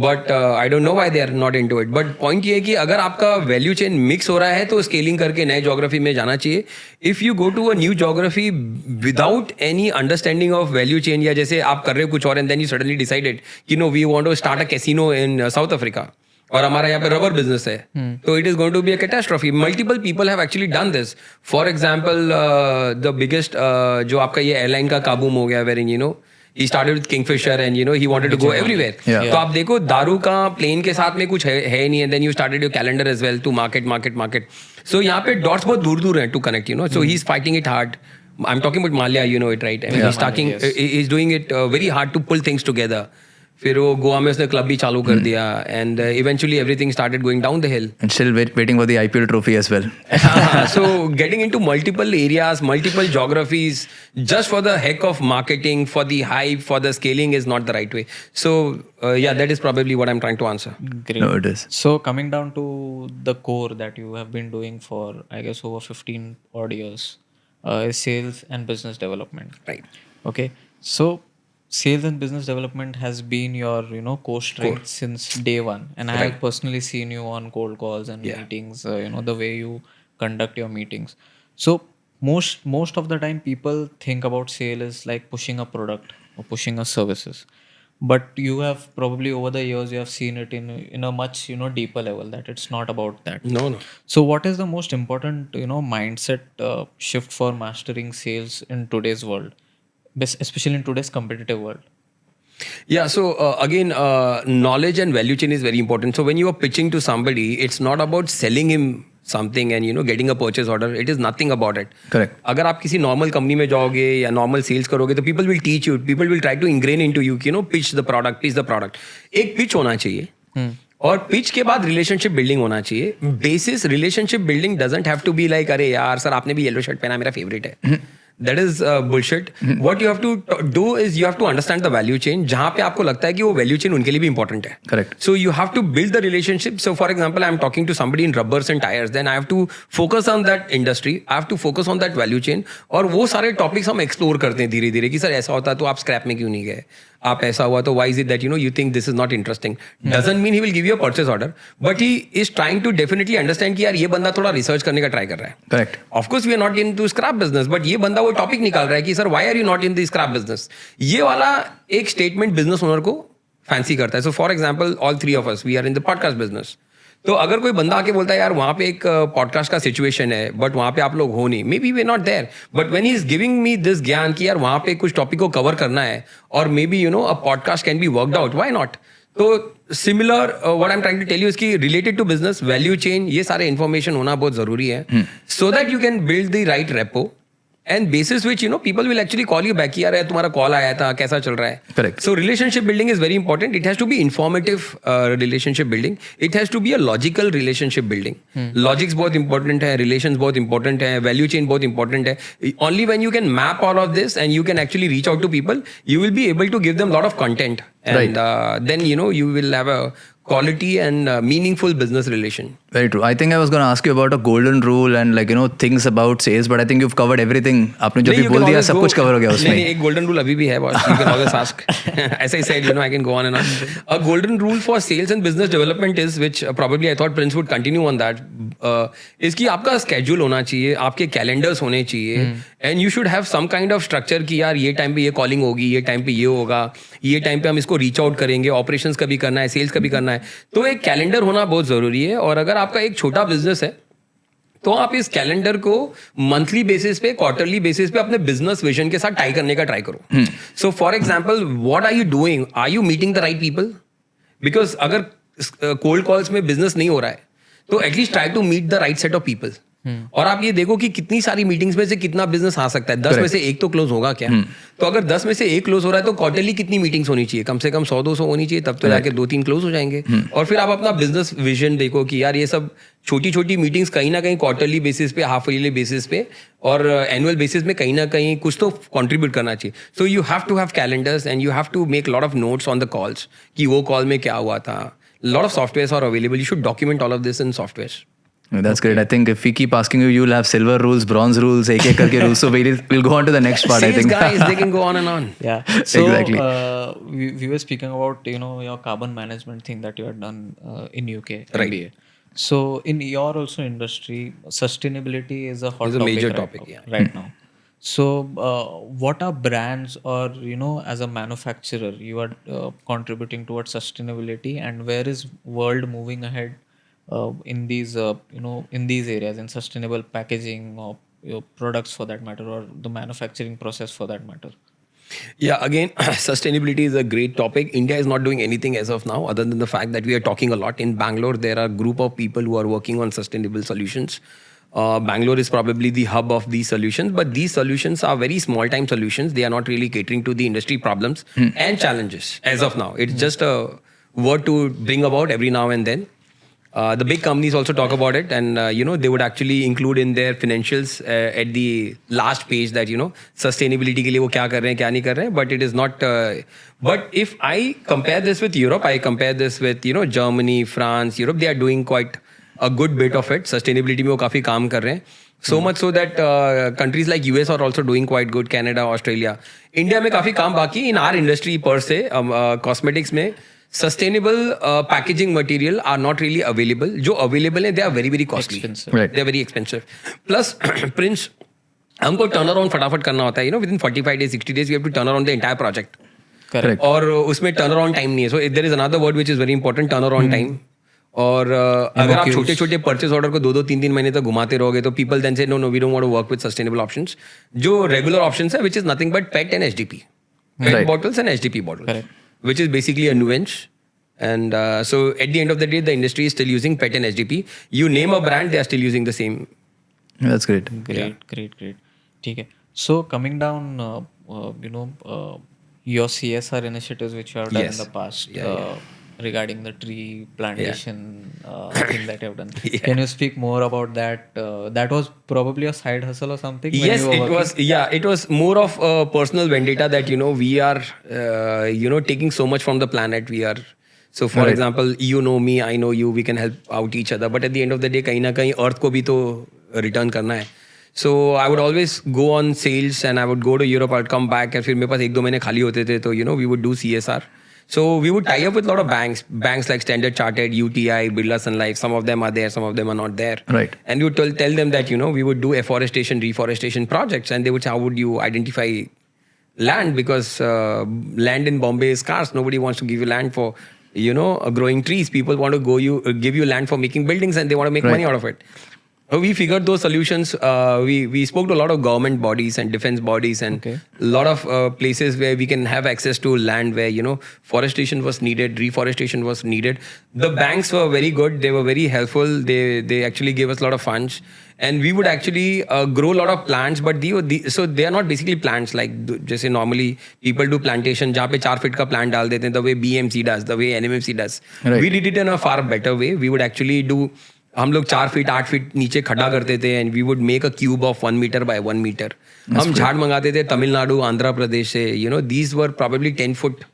A: But I don't know why they are not into it. But point ये है कि अगर आपका वैल्यू चेन मिक्स हो रहा है तो स्केलिंग करके नए जोग्राफी में जाना चाहिए. If you go to a new geography without any understanding of value chain, या जैसे आप कर रहे हो कुछ और and then you suddenly decided कि no we want to start a casino in South Africa और हमारा यहाँ पे रबर बिजनेस है, तो it is going to be a catastrophe. Multiple people have actually done this. For example the biggest जो आपका ये एयरलाइन का काबूम हो गया, varying he started with Kingfisher and he wanted to go everywhere. तो आप देखो दारू का प्लेन के साथ में कुछ है नहीं, and then you started your calendar as well to market. So यहाँ पे dots बहुत दूर हैं to connect, so he's fighting it hard. I'm talking about Malia, you know it, right? I mean, he's doing it very hard to pull things together. फिर वो गोवा में उसने club भी चालू कर दिया, and eventually everything started going down the hill.
C: And still waiting for the IPL trophy as well.
A: So getting into multiple areas, multiple geographies, just for the heck of marketing, for the hype, for the scaling is not the right way. So that is probably what I'm trying to answer.
B: Great.
C: No, it is.
B: So coming down to the core that you have been doing for, I guess, over 15 odd years, is sales and business development.
A: Right.
B: Okay. So sales and business development has been your core strength since day one, and I have personally seen you on cold calls and meetings, the way you conduct your meetings. So most of the time people think about sale is like pushing a product or pushing a services, but you have probably over the years you have seen it in a much deeper level, that it's not about that.
A: No.
B: So what is the most important mindset shift for mastering sales in today's world, especially in today's competitive world?
A: Yeah, so again, knowledge and value chain is very important. So when you are pitching to somebody, it's not about selling him something and getting a purchase order. It is nothing about it.
C: Correct.
A: अगर आप किसी normal company में जाओगे या normal sales करोगे तो people will teach you, people will try to ingrain into you pitch the product. एक pitch होना चाहिए और पिच के बाद रिलेशनशिप बिल्डिंग होना चाहिए. Basis relationship building doesn't have to be like अरे यार सर आपने भी येलो शर्ट पहना, मेरा फेवरेट है. That is bullshit. What you have to do is you have to understand the value chain. जहाँ पे आपको लगता है कि वो value chain उनके लिए भी important है.
C: Correct.
A: So you have to build the relationship. So for example, I'm talking to somebody in rubbers and tires. Then I have to focus on that industry. I have to focus on that value chain. और वो सारे topics हम explore करते हैं धीरे धीरे कि sir ऐसा होता है तो आप scrap में क्यों नहीं गए? आप ऐसा हुआ तो why is it that you think this is not interesting? Doesn't mean he will give you a purchase order, but he is trying to definitely understand कि यार ये बंदा थोड़ा रिसर्च करने का ट्राई कर रहा है.
C: Correct.
A: Of course we are not into scrap business, but ये बंदा वो टॉपिक निकाल रहा है कि sir why are you not in the scrap business? ये वाला एक स्टेटमेंट बिजनेस ओनर को फैंसी करता है. So for example all three of us we are in the podcast business. तो अगर कोई बंदा आके बोलता है यार वहाँ पे एक पॉडकास्ट का सिचुएशन है बट वहाँ पे आप लोग हो नहीं, maybe we not there, but when he is giving me this ज्ञान कि यार वहाँ पे कुछ टॉपिक को कवर करना है और maybe a podcast can be worked out, why not? तो similar what I am trying to tell you इसकी related to business value chain ये सारे इन्फॉर्मेशन होना बहुत जरूरी है so that you can build the right rapport and basis which people will actually call you back यार तुम्हारा call आया था कैसा चल रहा है.
C: Correct.
A: So relationship building is very important. It has to be informative relationship building. It has to be a logical relationship building. Logics बहुत important है, relations बहुत important है, value chain बहुत important है. Only when you can map all of this and you can actually reach out to people, you will be able to give them a lot of content. And then you will have a quality and meaningful business relation.
C: Very true. I think I was going to ask you about a golden rule and things about sales, but I think you've covered everything. आपने जो भी बोल दिया सब कुछ cover हो गया उसमें.
A: नहीं, एक golden rule अभी भी है boss. You can always ask. As I said, I can go on and on. A golden rule for sales and business development is, which probably I thought Prince would continue on that, is कि आपका schedule होना चाहिए, आपके calendars होने चाहिए, and you should have some kind of structure कि यार ये time पे ये calling होगी, ये time पे ये होगा, ये time पे हम इसको reach out करेंगे, operations कभी करना है, sales कभी करना है. तो एक कैलेंडर होना बहुत जरूरी है. और अगर आपका एक छोटा बिजनेस है तो आप इस कैलेंडर को मंथली बेसिस पे, क्वार्टरली बेसिस पे अपने बिजनेस विजन के साथ टाई करने का ट्राई करो. So for example what are you doing, are you meeting the right people? Because अगर कोल्ड कॉल्स में बिजनेस नहीं हो रहा है तो at least try to meet the right set of people. और आप ये देखो कि कितनी सारी मीटिंग्स में से कितना बिजनेस आ सकता है. 10 में से एक तो क्लोज होगा क्या? तो अगर 10 में से एक क्लोज हो रहा है तो क्वार्टरली कितनी मीटिंग्स होनी चाहिए? कम से कम 100-200 होनी चाहिए, तब तो जाके 2-3 क्लोज हो जाएंगे. और फिर आप अपना बिजनेस विजन देखो कि यार ये सब छोटी छोटी मीटिंग्स कहीं ना कहीं क्वार्टरली बेसिस पे, हाफ ईयरली बेसिस पे और एनुअल बेसिस में कहीं ना कहीं कुछ तो कंट्रीब्यूट करना चाहिए. So you have to have calendars and you have to make lot of notes on the calls कि वो कॉल में क्या हुआ था. Lot of softwares are available. You should document all of this in softwares.
C: That's great. I think if we keep asking you, you'll have silver rules, bronze rules, ek karke rules. So we'll go on to the next part.
A: Sales
C: I think.
A: guys, they can go on and on.
B: Yeah. So,
C: Exactly.
B: We were speaking about your carbon management thing that you had done in UK
A: Right.
B: MBA. So in your also industry, sustainability is a hot
A: It's a
B: topic,
A: major
B: right
A: topic,
B: now,
A: yeah.
B: right now. So what are brands or as a manufacturer you are contributing towards sustainability, and where is world moving ahead in these in these areas, in sustainable packaging or products for that matter, or the manufacturing process for that matter?
A: Yeah, again, sustainability is a great topic. India is not doing anything as of now, other than the fact that we are talking a lot. In Bangalore, there are a group of people who are working on sustainable solutions. Bangalore is probably the hub of these solutions, but these solutions are very small-time solutions. They are not really catering to the industry problems and challenges as of now. It's just a word to bring about every now and then. The big companies also talk about it, and they would actually include in their financials at the last page that sustainability के लिए वो क्या कर रहे हैं क्या नहीं कर रहे हैं. But it is not. But if I compare this with Europe, I compare this with Germany, France, Europe. They are doing quite a good bit of it. Sustainability में वो काफी काम कर रहे हैं. So much so that countries like US are also doing quite good. Canada, Australia, India में काफी काम बाकी. In our industry per se, cosmetics में sustainable packaging material are not really available. जो available है, they are very very costly.
B: Expensive.
C: Right.
A: They are very expensive. Plus, Prince, हमको turn around फटाफट करना होता है. Within 45 days, 60 days, we have to turn around the entire project.
B: Correct.
A: और उसमें turn around time नहीं है. So there is another word which is very important, turn around time. और अगर आप छोटे छोटे परचेज ऑर्डर को 2-3 महीने तक घुमाते रहोगे तो people then say no we don't want to work with sustainable options. जो रेगुलर ऑप्शंस है which is nothing but PET and HDP, PET bottles and HDP bottles, which is basically a nuance. And so at the end of the day, the industry is still using PET and HDP. You name a brand, they are still using the same.
C: That's great.
B: Great. ठीक है. So coming down, your CSR initiatives which you have done
A: Yes.
B: in the past.
A: Yeah.
B: Regarding the tree plantation thing that you have done. Can you speak more about that? That was probably a side hustle or something? when
A: Yes,
B: you were
A: it
B: working?
A: was. Yeah, it was more of a personal vendetta that we are taking so much from the planet. We are. So for
C: Right.
A: example, you know me, I know you. We can help out each other. But at the end of the day, कहीं ना कहीं Earth को भी तो return करना है. So I would always go on sales and I would go to Europe. I'd come back and फिर मेरे पास 1-2 महीने खाली होते थे तो we would do CSR. So we would tie up with a lot of banks like Standard Chartered, UTI, Birla Sun Life. Some of them are there, some of them are not there.
C: Right.
A: And we would tell them that we would do afforestation, reforestation projects, and they would say, how would you identify land? Because land in Bombay is scarce. Nobody wants to give you land for growing trees. People want to give you land for making buildings, and they want to make money out of it. We figured those solutions. We spoke to a lot of government bodies and defense bodies and a lot of places where we can have access to land where forestation was needed, reforestation was needed. The banks were very good. They were very helpful. They actually gave us a lot of funds, and we would actually grow a lot of plants. But so they are not basically plants like just normally people do plantation जहाँ पे 4 feet का plant डाल देते हैं, the way BMC does, the way NMFC does.
C: Right.
A: We did it in a far better way. We would actually do. हम लोग 4 feet 8 feet नीचे खड्डा करते थे and we would make a cube of 1 metre by 1 metre. हम झाड़ मंगाते थे तमिलनाडु, आंध्र प्रदेश से. These were probably 10 foot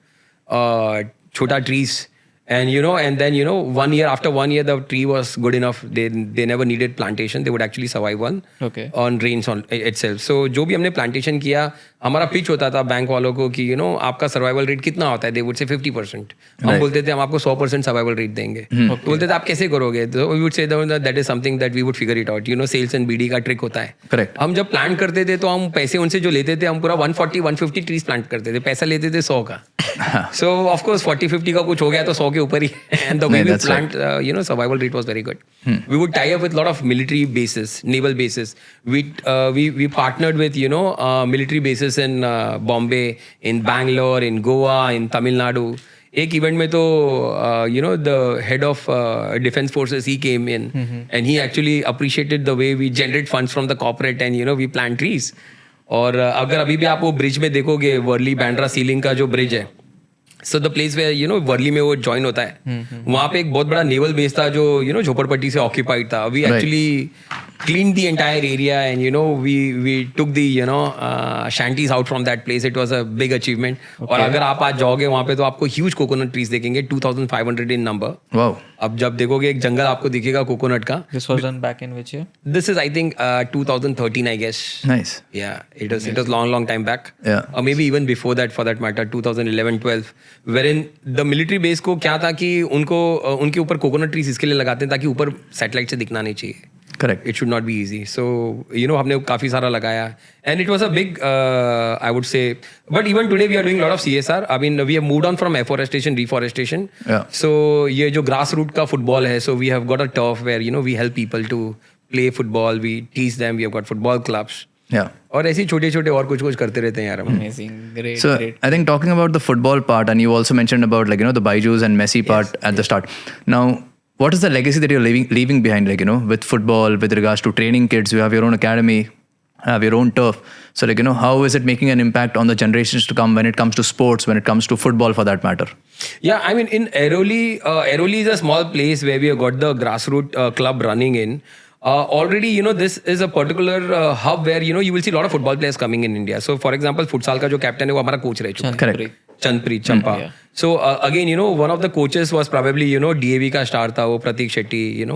A: छोटा trees. And and then 1 year after 1 year the tree was good enough. They never needed plantation. They would actually survive on rains on itself. So जो भी हमने plantation किया, हमारा pitch होता था bank वालों को कि आपका survival rate कितना होता है. They would say 50%. हम बोलते थे हम आपको 100% survival rate देंगे. तो बोलते थे आप कैसे करोगे? तो we would say that is something that we would figure it out. Sales and BD का trick होता है.
C: Correct.
A: हम जब plant करते थे तो हम पैसे उनसे जो लेते थे हम पूरा 140-150 trees plant करते थे. पैसा लेते थे 100 का. So of course 40-50 का कुछ हो गया तो 100 के ऊपर ही. And the way we plant, survival rate was very good. We would tie up with a lot of military bases, naval bases. We partnered with military bases in Bombay, in Bangalore, in Goa, in Tamil Nadu. एक event में तो the head of defense forces he came in and he actually appreciated the way we generate funds from the corporate and we plant trees. और अगर अभी भी आप वो bridge में देखोगे वर्ली बैंड्रा सीलिंग का जो ब्रिज है, so the place where Worli में वो ज्वाइन होता है, वहाँ पे एक बहुत बड़ा नेवल बेस था जो झोपड़पट्टी से ऑक्यूपाइड था. We actually cleaned the entire area and we took the shanties out from that place. It was a big achievement. और अगर आप आज जाओगे वहाँ पे तो आपको huge coconut trees देखेंगे, 2,500 in number.
C: Wow.
A: अब जब देखोगे एक जंगल आपको दिखेगा कोकोनट का.
B: This was done back in which year?
A: This is I think 2013 I guess.
C: Nice.
A: Yeah, it was long time back.
C: Yeah.
A: Or maybe even before that for that matter, 2011-12, wherein the military base को क्या था कि उनके ऊपर coconut trees इसके लिए लगाते हैं ताकि ऊपर सैटेलाइट से दिखना नहीं चाहिए.
C: Correct.
A: It should not be easy. So हमने काफी सारा लगाया and it was a big I would say, but even today we are doing a lot of CSR. I mean we have moved on from afforestation, reforestation.
C: Yeah.
A: So ये जो grassroots का football है, so we have got a turf where we help people to play football. We teach them. We have got football clubs.
C: Yeah.
A: और ऐसे छोटे-छोटे और कुछ करते रहते हैं यार हम.
B: Amazing, great,
C: So
B: great.
C: I think talking about the football part, and you also mentioned about the Byju's and Messi part at the start. Now, what is the legacy that you're leaving behind? With football, with regards to training kids, you have your own academy, have your own turf. So how is it making an impact on the generations to come when it comes to sports, when it comes to football for that matter?
A: Yeah, I mean in Airoli is a small place where we have got the grassroots club running in. Already, this is a particular hub where, you will see a lot of football players coming in India. So, for example, futsal का जो captain है वो हमारा coach रह चुका है.
C: Correct.
A: Chanpreet Champa.
B: Yeah.
A: So, again, one of the coaches was probably, DAV का star था वो Pratik Shetty,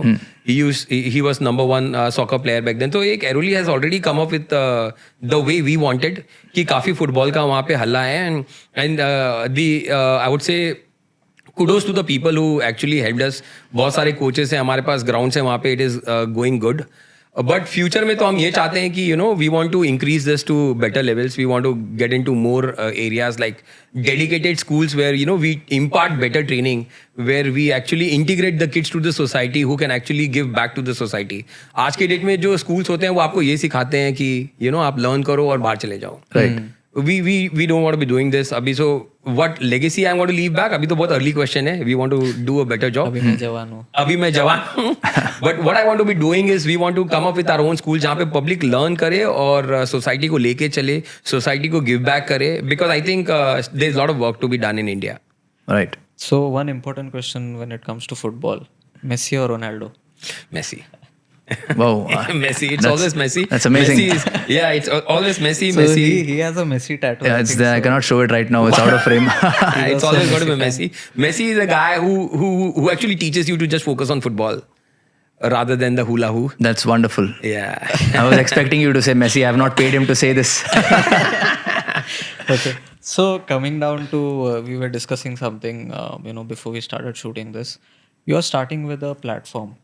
A: he was number 1 soccer player back then. So, एक Airoli has already come up with the way we wanted कि काफी football का वहाँ पे हल्ला है and I would say kudos to the people who actually helped us. बहुत सारे coaches हैं हमारे पास, grounds हैं वहाँ पे, it is going good. But future में तो हम ये चाहते हैं कि we want to increase this to better levels. We want to get into more areas like dedicated schools where we impart better training, where we actually integrate the kids to the society who can actually give back to the society. आज के date में जो schools होते हैं वो आपको ये सिखाते हैं कि आप learn करो और बाहर चले जाओ.
C: Right.
A: We don't want to be doing this अभी. So what legacy I'm going to leave back, अभी तो बहुत early question है. We want to do a better job.
B: अभी मैं जवान हूँ.
A: अभी मैं जवान हूँ. But what I want to be doing is we want to come up with our own school जहाँ पे public learn करे और society को लेके चले, society को give back करे, because I think there's a lot of work to be done in India.
C: Right.
B: So one important question when it comes to football: Messi or Ronaldo?
A: Messi.
C: Wow.
A: Messi. It's always Messi.
C: That's amazing.
A: Messi it's always Messi.
B: So
A: Messi.
B: he has a Messi tattoo.
C: Yeah, it's there. I cannot show it right now. It's out of frame.
A: It's always going to be Messi. Messi is a guy who actually teaches you to just focus on football. rather than the hula hoop.
C: That's wonderful.
A: Yeah.
C: I was expecting you to say Messi. I have not paid him to say this.
B: Okay. So coming down to, we were discussing something, before we started shooting this. You are starting with a platform.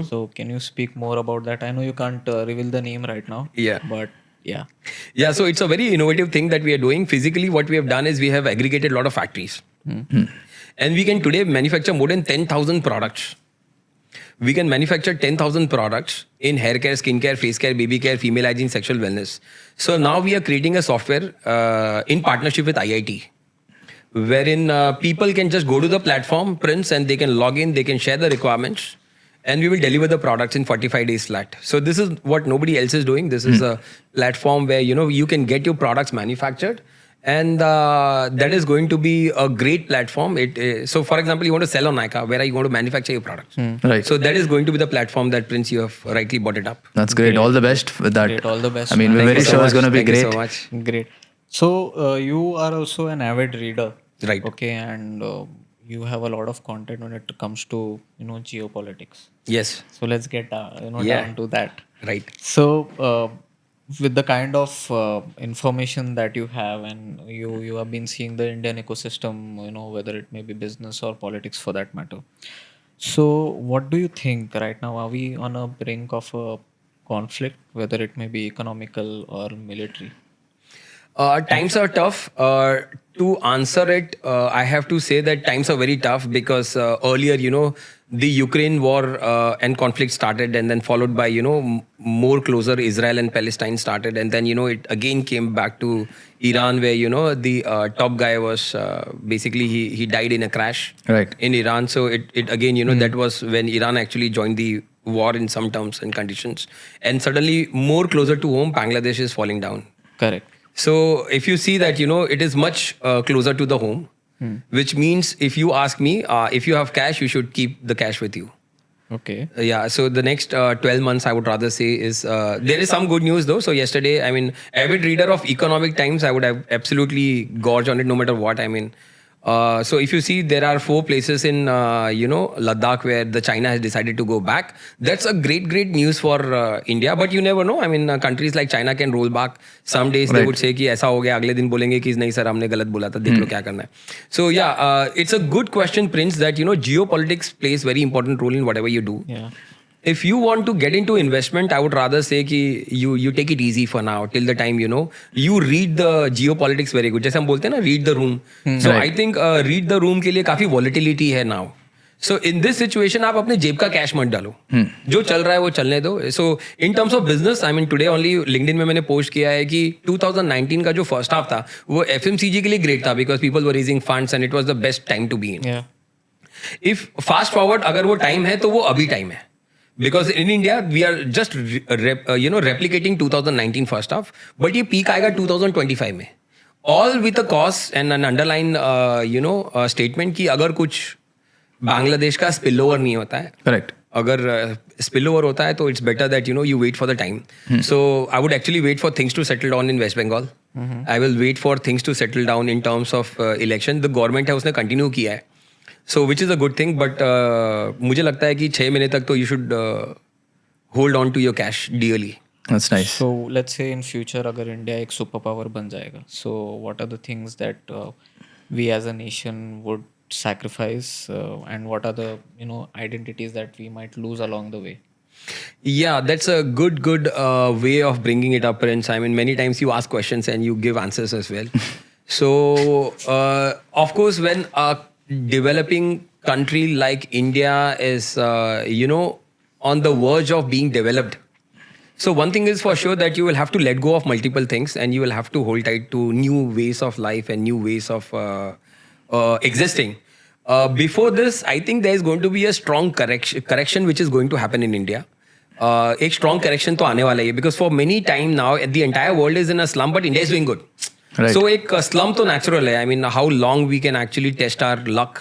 B: So can you speak more about that? I know you can't reveal the name right now.
A: Yeah.
B: But yeah.
A: Yeah, so it's a very innovative thing that we are doing. Physically, what we have done is we have aggregated a lot of factories. And we can today manufacture more than 10,000 products. We can manufacture 10,000 products in hair care, skin care, face care, baby care, female hygiene, sexual wellness. So now we are creating a software in partnership with IIT, wherein people can just go to the platform, Prince, and they can log in, they can share the requirements, and we will deliver the products in 45 days flat. So this is what nobody else is doing. This is a platform where you can get your products manufactured, and that is going to be a great platform. So for example, you want to sell on Nykaa, where are you going to manufacture your products?
C: Right.
A: So that is going to be the platform that, Prince, you have rightly brought it up.
C: That's great. All the best with that.
B: Great. All the best.
C: I mean, we're
B: man.
C: very
A: you so
C: sure it's
A: much.
C: going to be
A: Thank you
C: great.
A: so much.
B: Great. So you are also an avid reader.
A: Right.
B: Okay. And you have a lot of content when it comes to, geopolitics.
A: Yes.
B: So let's get
A: Yeah.
B: down to that.
A: Right.
B: So with the kind of information that you have, and you have been seeing the Indian ecosystem, whether it may be business or politics for that matter. So what do you think right now? Are we on a brink of a conflict, whether it may be economical or military?
A: Times are tough. To answer it, I have to say that times are very tough because earlier, the Ukraine war and conflict started, and then followed by, more closer Israel and Palestine started. And then, it again came back to Iran, where, the top guy was basically he died in a crash
C: Right.
A: in Iran. So it again, that was when Iran actually joined the war in some terms and conditions. And suddenly, more closer to home, Bangladesh is falling down.
B: Correct.
A: So if you see that, it is much closer to the home, which means if you ask me, if you have cash, you should keep the cash with you.
B: Okay.
A: Yeah. So the next 12 months, I would rather say is there is some good news though. So yesterday, I mean, avid reader of Economic Times, I would have absolutely gorged on it no matter what. I mean, so if you see, there are 4 places in Ladakh where the China has decided to go back. That's a great news for India. But you never know. I mean, countries like China can roll back. Some days they would say कि ऐसा हो गया, अगले दिन बोलेंगे कि नहीं sir हमने गलत बोला था, देख लो क्या करना है. So yeah, it's a good question, Prince, that geopolitics plays very important role in whatever you do.
B: Yeah.
A: If you want to get into investment, I would rather say कि you take it easy for now till the time you read the geopolitics very good. जैसे हम बोलते हैं ना, read the room. So
C: Right.
A: I think read the room के लिए काफी volatility है now. So in this situation आप अपने जेब का कैश मत डालो. जो चल रहा है वो चलने दो. So in terms of business, I mean today only LinkedIn में मैंने पोस्ट किया है कि 2019 का जो फर्स्ट हाफ था वो FMCG के लिए ग्रेट था because people were raising funds and it was the best time to be in.
B: Yeah.
A: If fast forward अगर वो टाइम है तो वो अभी टाइम है. Because in India, we are just replicating 2019 first half, but ये peak आएगा 2025 में. All with a cause and an underline, statement कि अगर कुछ बांग्लादेश का spillover नहीं होता है.
C: Correct.
A: अगर spillover होता है तो it's better that you wait for the time. So I would actually wait for things to settle down in West Bengal. I will wait for things to settle down in terms of election. The government है उसने continue किया है. So which is a good thing, but मुझे लगता है कि 6 महीने तक तो you should hold on to your cash dearly.
C: That's nice.
B: So let's say in future अगर इंडिया एक सुपर पावर बन जाएगा, so what are the things that we as a nation would sacrifice and what are the identities that we might lose along the way?
A: Yeah, that's a good way of bringing it up, Prince. I mean, many times you ask questions and you give answers as well. So, of course, when a developing country like India is, on the verge of being developed, so one thing is for sure that you will have to let go of multiple things and you will have to hold tight to new ways of life and new ways of existing. Before this, I think there is going to be a strong correction which is going to happen in India. एक strong correction तो आने वाला है because for many time now the entire world is in a slump but India is doing good.
C: Right.
A: So एक slump तो natural है. I mean how long we can actually test our luck.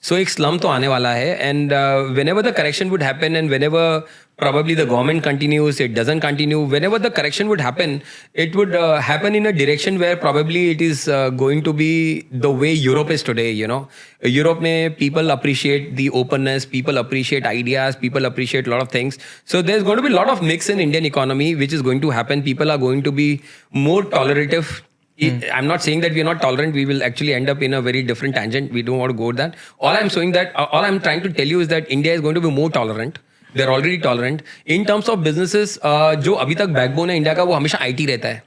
A: So एक slump तो आने वाला है and whenever the correction would happen and whenever probably the government continues, it doesn't continue. Whenever the correction would happen, it would happen in a direction where probably it is going to be the way Europe is today. Europe mein people appreciate the openness, people appreciate ideas, people appreciate a lot of things. So there's going to be a lot of mix in Indian economy, which is going to happen. People are going to be more tolerative. I'm not saying that we're not tolerant. We will actually end up in a very different tangent. We don't want to go that. All I'm trying to tell you is that India is going to be more tolerant. They're already tolerant. In terms of businesses, जो अभी तक backbone है India का वो हमेशा IT रहता है.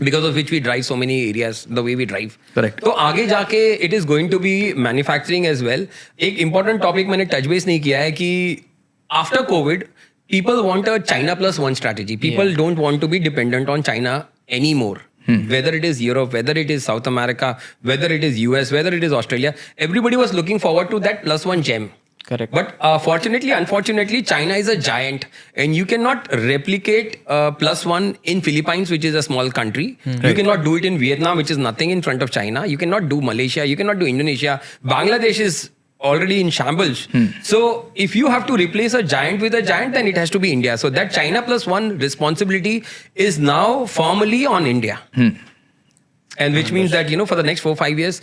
A: Because of which we drive so many areas the way we drive.
C: Correct.
A: तो आगे जाके it is going to be manufacturing as well. एक important topic मैंने touch base नहीं किया है कि after COVID, people want a China plus one strategy. People don't want to be dependent on China anymore. Whether it is Europe, whether it is South America, whether it is US, whether it is Australia, everybody was looking forward to that plus one gem.
B: Correct.
A: But unfortunately, China is a giant, and you cannot replicate plus one in Philippines, which is a small country. You cannot do it in Vietnam, which is nothing in front of China. You cannot do Malaysia. You cannot do Indonesia. Bangladesh is already in shambles. So if you have to replace a giant with a giant, then it has to be India. So that China plus one responsibility is now formally on India. And which means that, for the next 4-5 years,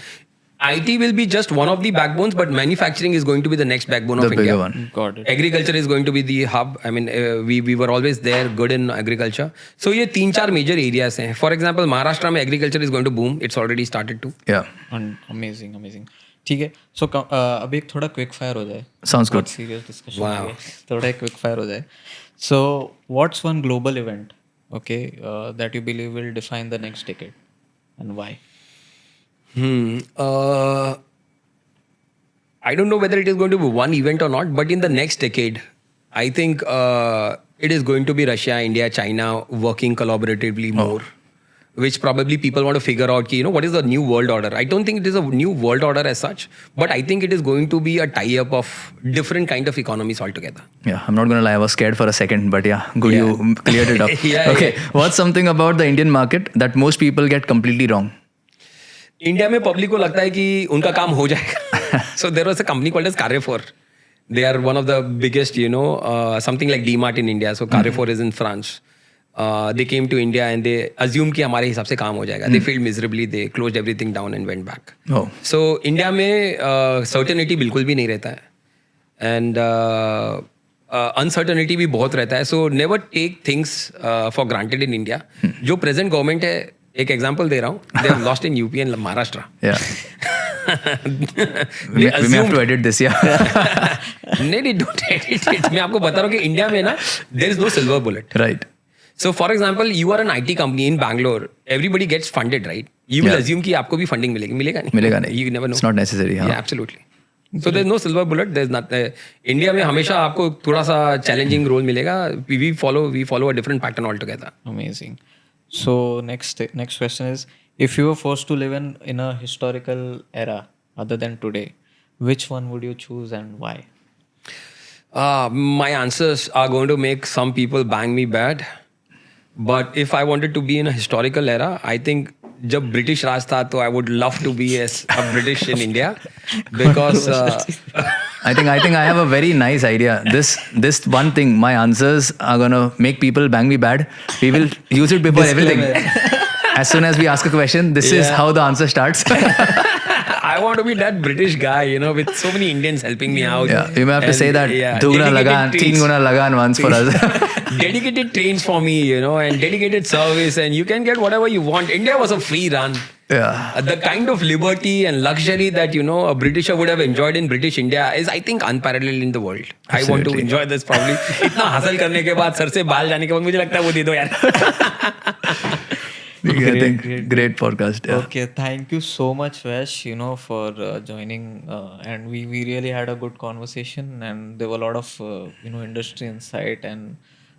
A: IT will be just one of the backbones, but manufacturing is going to be the next backbone
C: The
A: of
C: bigger
A: India.
C: one.
B: Got it.
A: Agriculture is going to be the hub. I mean, we were always there, good in agriculture. So ये 3-4 major areas हैं. For example, Maharashtra में agriculture is going to boom. It's already started to.
C: Yeah.
B: Amazing. ठीक है. So अभी एक थोड़ा quick fire हो जाए.
C: Sounds good.
B: Serious discussion.
A: Wow.
B: हो गया. थोड़ा एक quick fire हो जाए. So what's one global event, okay, that you believe will define the next decade, and why?
A: I don't know whether it is going to be one event or not, but in the next decade, I think it is going to be Russia, India, China working collaboratively more, which probably people want to figure out, what is the new world order? I don't think it is a new world order as such, but I think it is going to be a tie-up of different kind of economies altogether.
C: Yeah, I'm not going to lie. I was scared for a second, but yeah, good you cleared it up.
A: Yeah,
C: okay, what's something about the Indian market that most people get completely wrong?
A: India में public को लगता है कि उनका काम हो जाएगा. So there was a company called as Carrefour. They are one of the biggest, something like DMart in India. So Carrefour is in France. They came to India and they assumed कि हमारे हिसाब से काम हो जाएगा. They failed miserably. They closed everything down and went back.
C: Oh.
A: So India में certainty बिल्कुल भी नहीं रहता है. And uncertainty भी बहुत रहता है. So never take things for granted in India. जो present government है, एक एग्जांपल दे रहा हूँ. They have lost in UP and Maharashtra.
C: Yeah. we may have to edit this, yeah.
A: नहीं don't edit it. मैं आपको बता रहा हूँ कि इंडिया में ना there is no silver bullet.
C: Right.
A: So for example, you are an IT company in Bangalore. Everybody gets funded, right? You will assume कि आपको भी funding मिलेगी. मिलेगा नहीं?
C: मिलेगा नहीं.
A: You never know.
C: It's not necessary.
A: Yeah, absolutely. So there's no silver bullet. There's not. India में हमेशा आपको थोड़ा सा challenging role मिलेगा. We follow a different pattern altogether.
B: Amazing. So next question is, if you were forced to live in a historical era other than today, which one would you choose and why?
A: My answers are going to make some people bang me bad. But if I wanted to be in a historical era, I think जब British राज था तो I would love to be a British in India because
C: I think I have a very nice idea. This one thing, my answers are gonna make people bang me bad. We will use it before everything. As soon as we ask a question, this is how the answer starts.
A: I want to be that British guy, with so many Indians helping me out.
C: Yeah, you may have to say that.
A: Yeah,
C: Dugna lagan,
A: dedicated
C: teen guna lagan once for us.
A: Dedicated trains for me, and dedicated service, and you can get whatever you want. India was a free run.
C: Yeah.
A: The kind of liberty and luxury that a Britisher would have enjoyed in British India is, I think, unparalleled in the world.
C: Absolutely.
A: I want to enjoy this probably. इतना हासिल करने के बाद sir से बाल जाने के बाद मुझे लगता है वो दे दो यार.
C: I think great podcast. Yeah.
B: Okay, thank you so much, Vash, for joining. And we really had a good conversation, and there were a lot of industry insight and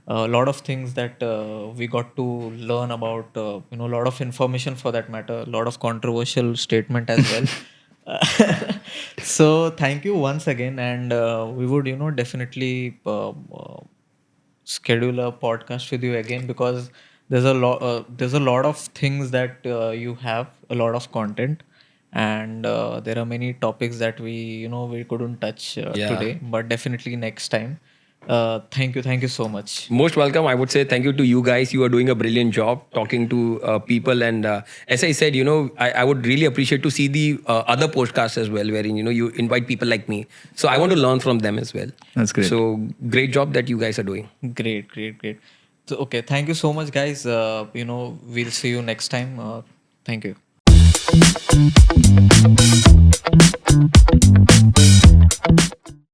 B: a lot of things that we got to learn about. A lot of information for that matter, a lot of controversial statement as well. So thank you once again, and we would definitely schedule a podcast with you again, because there's a lot of things that you have, a lot of content, and there are many topics that we couldn't touch today, but definitely next time Thank you so much.
A: Most welcome. I would say thank you to you guys. You are doing a brilliant job talking to people. And as I said, I would really appreciate to see the other podcasts as well, wherein, you invite people like me. So I want to learn from them as well.
C: That's great.
A: So great job that you guys are doing.
B: Great. So, okay, thank you so much, guys. We'll see you next time. Thank you.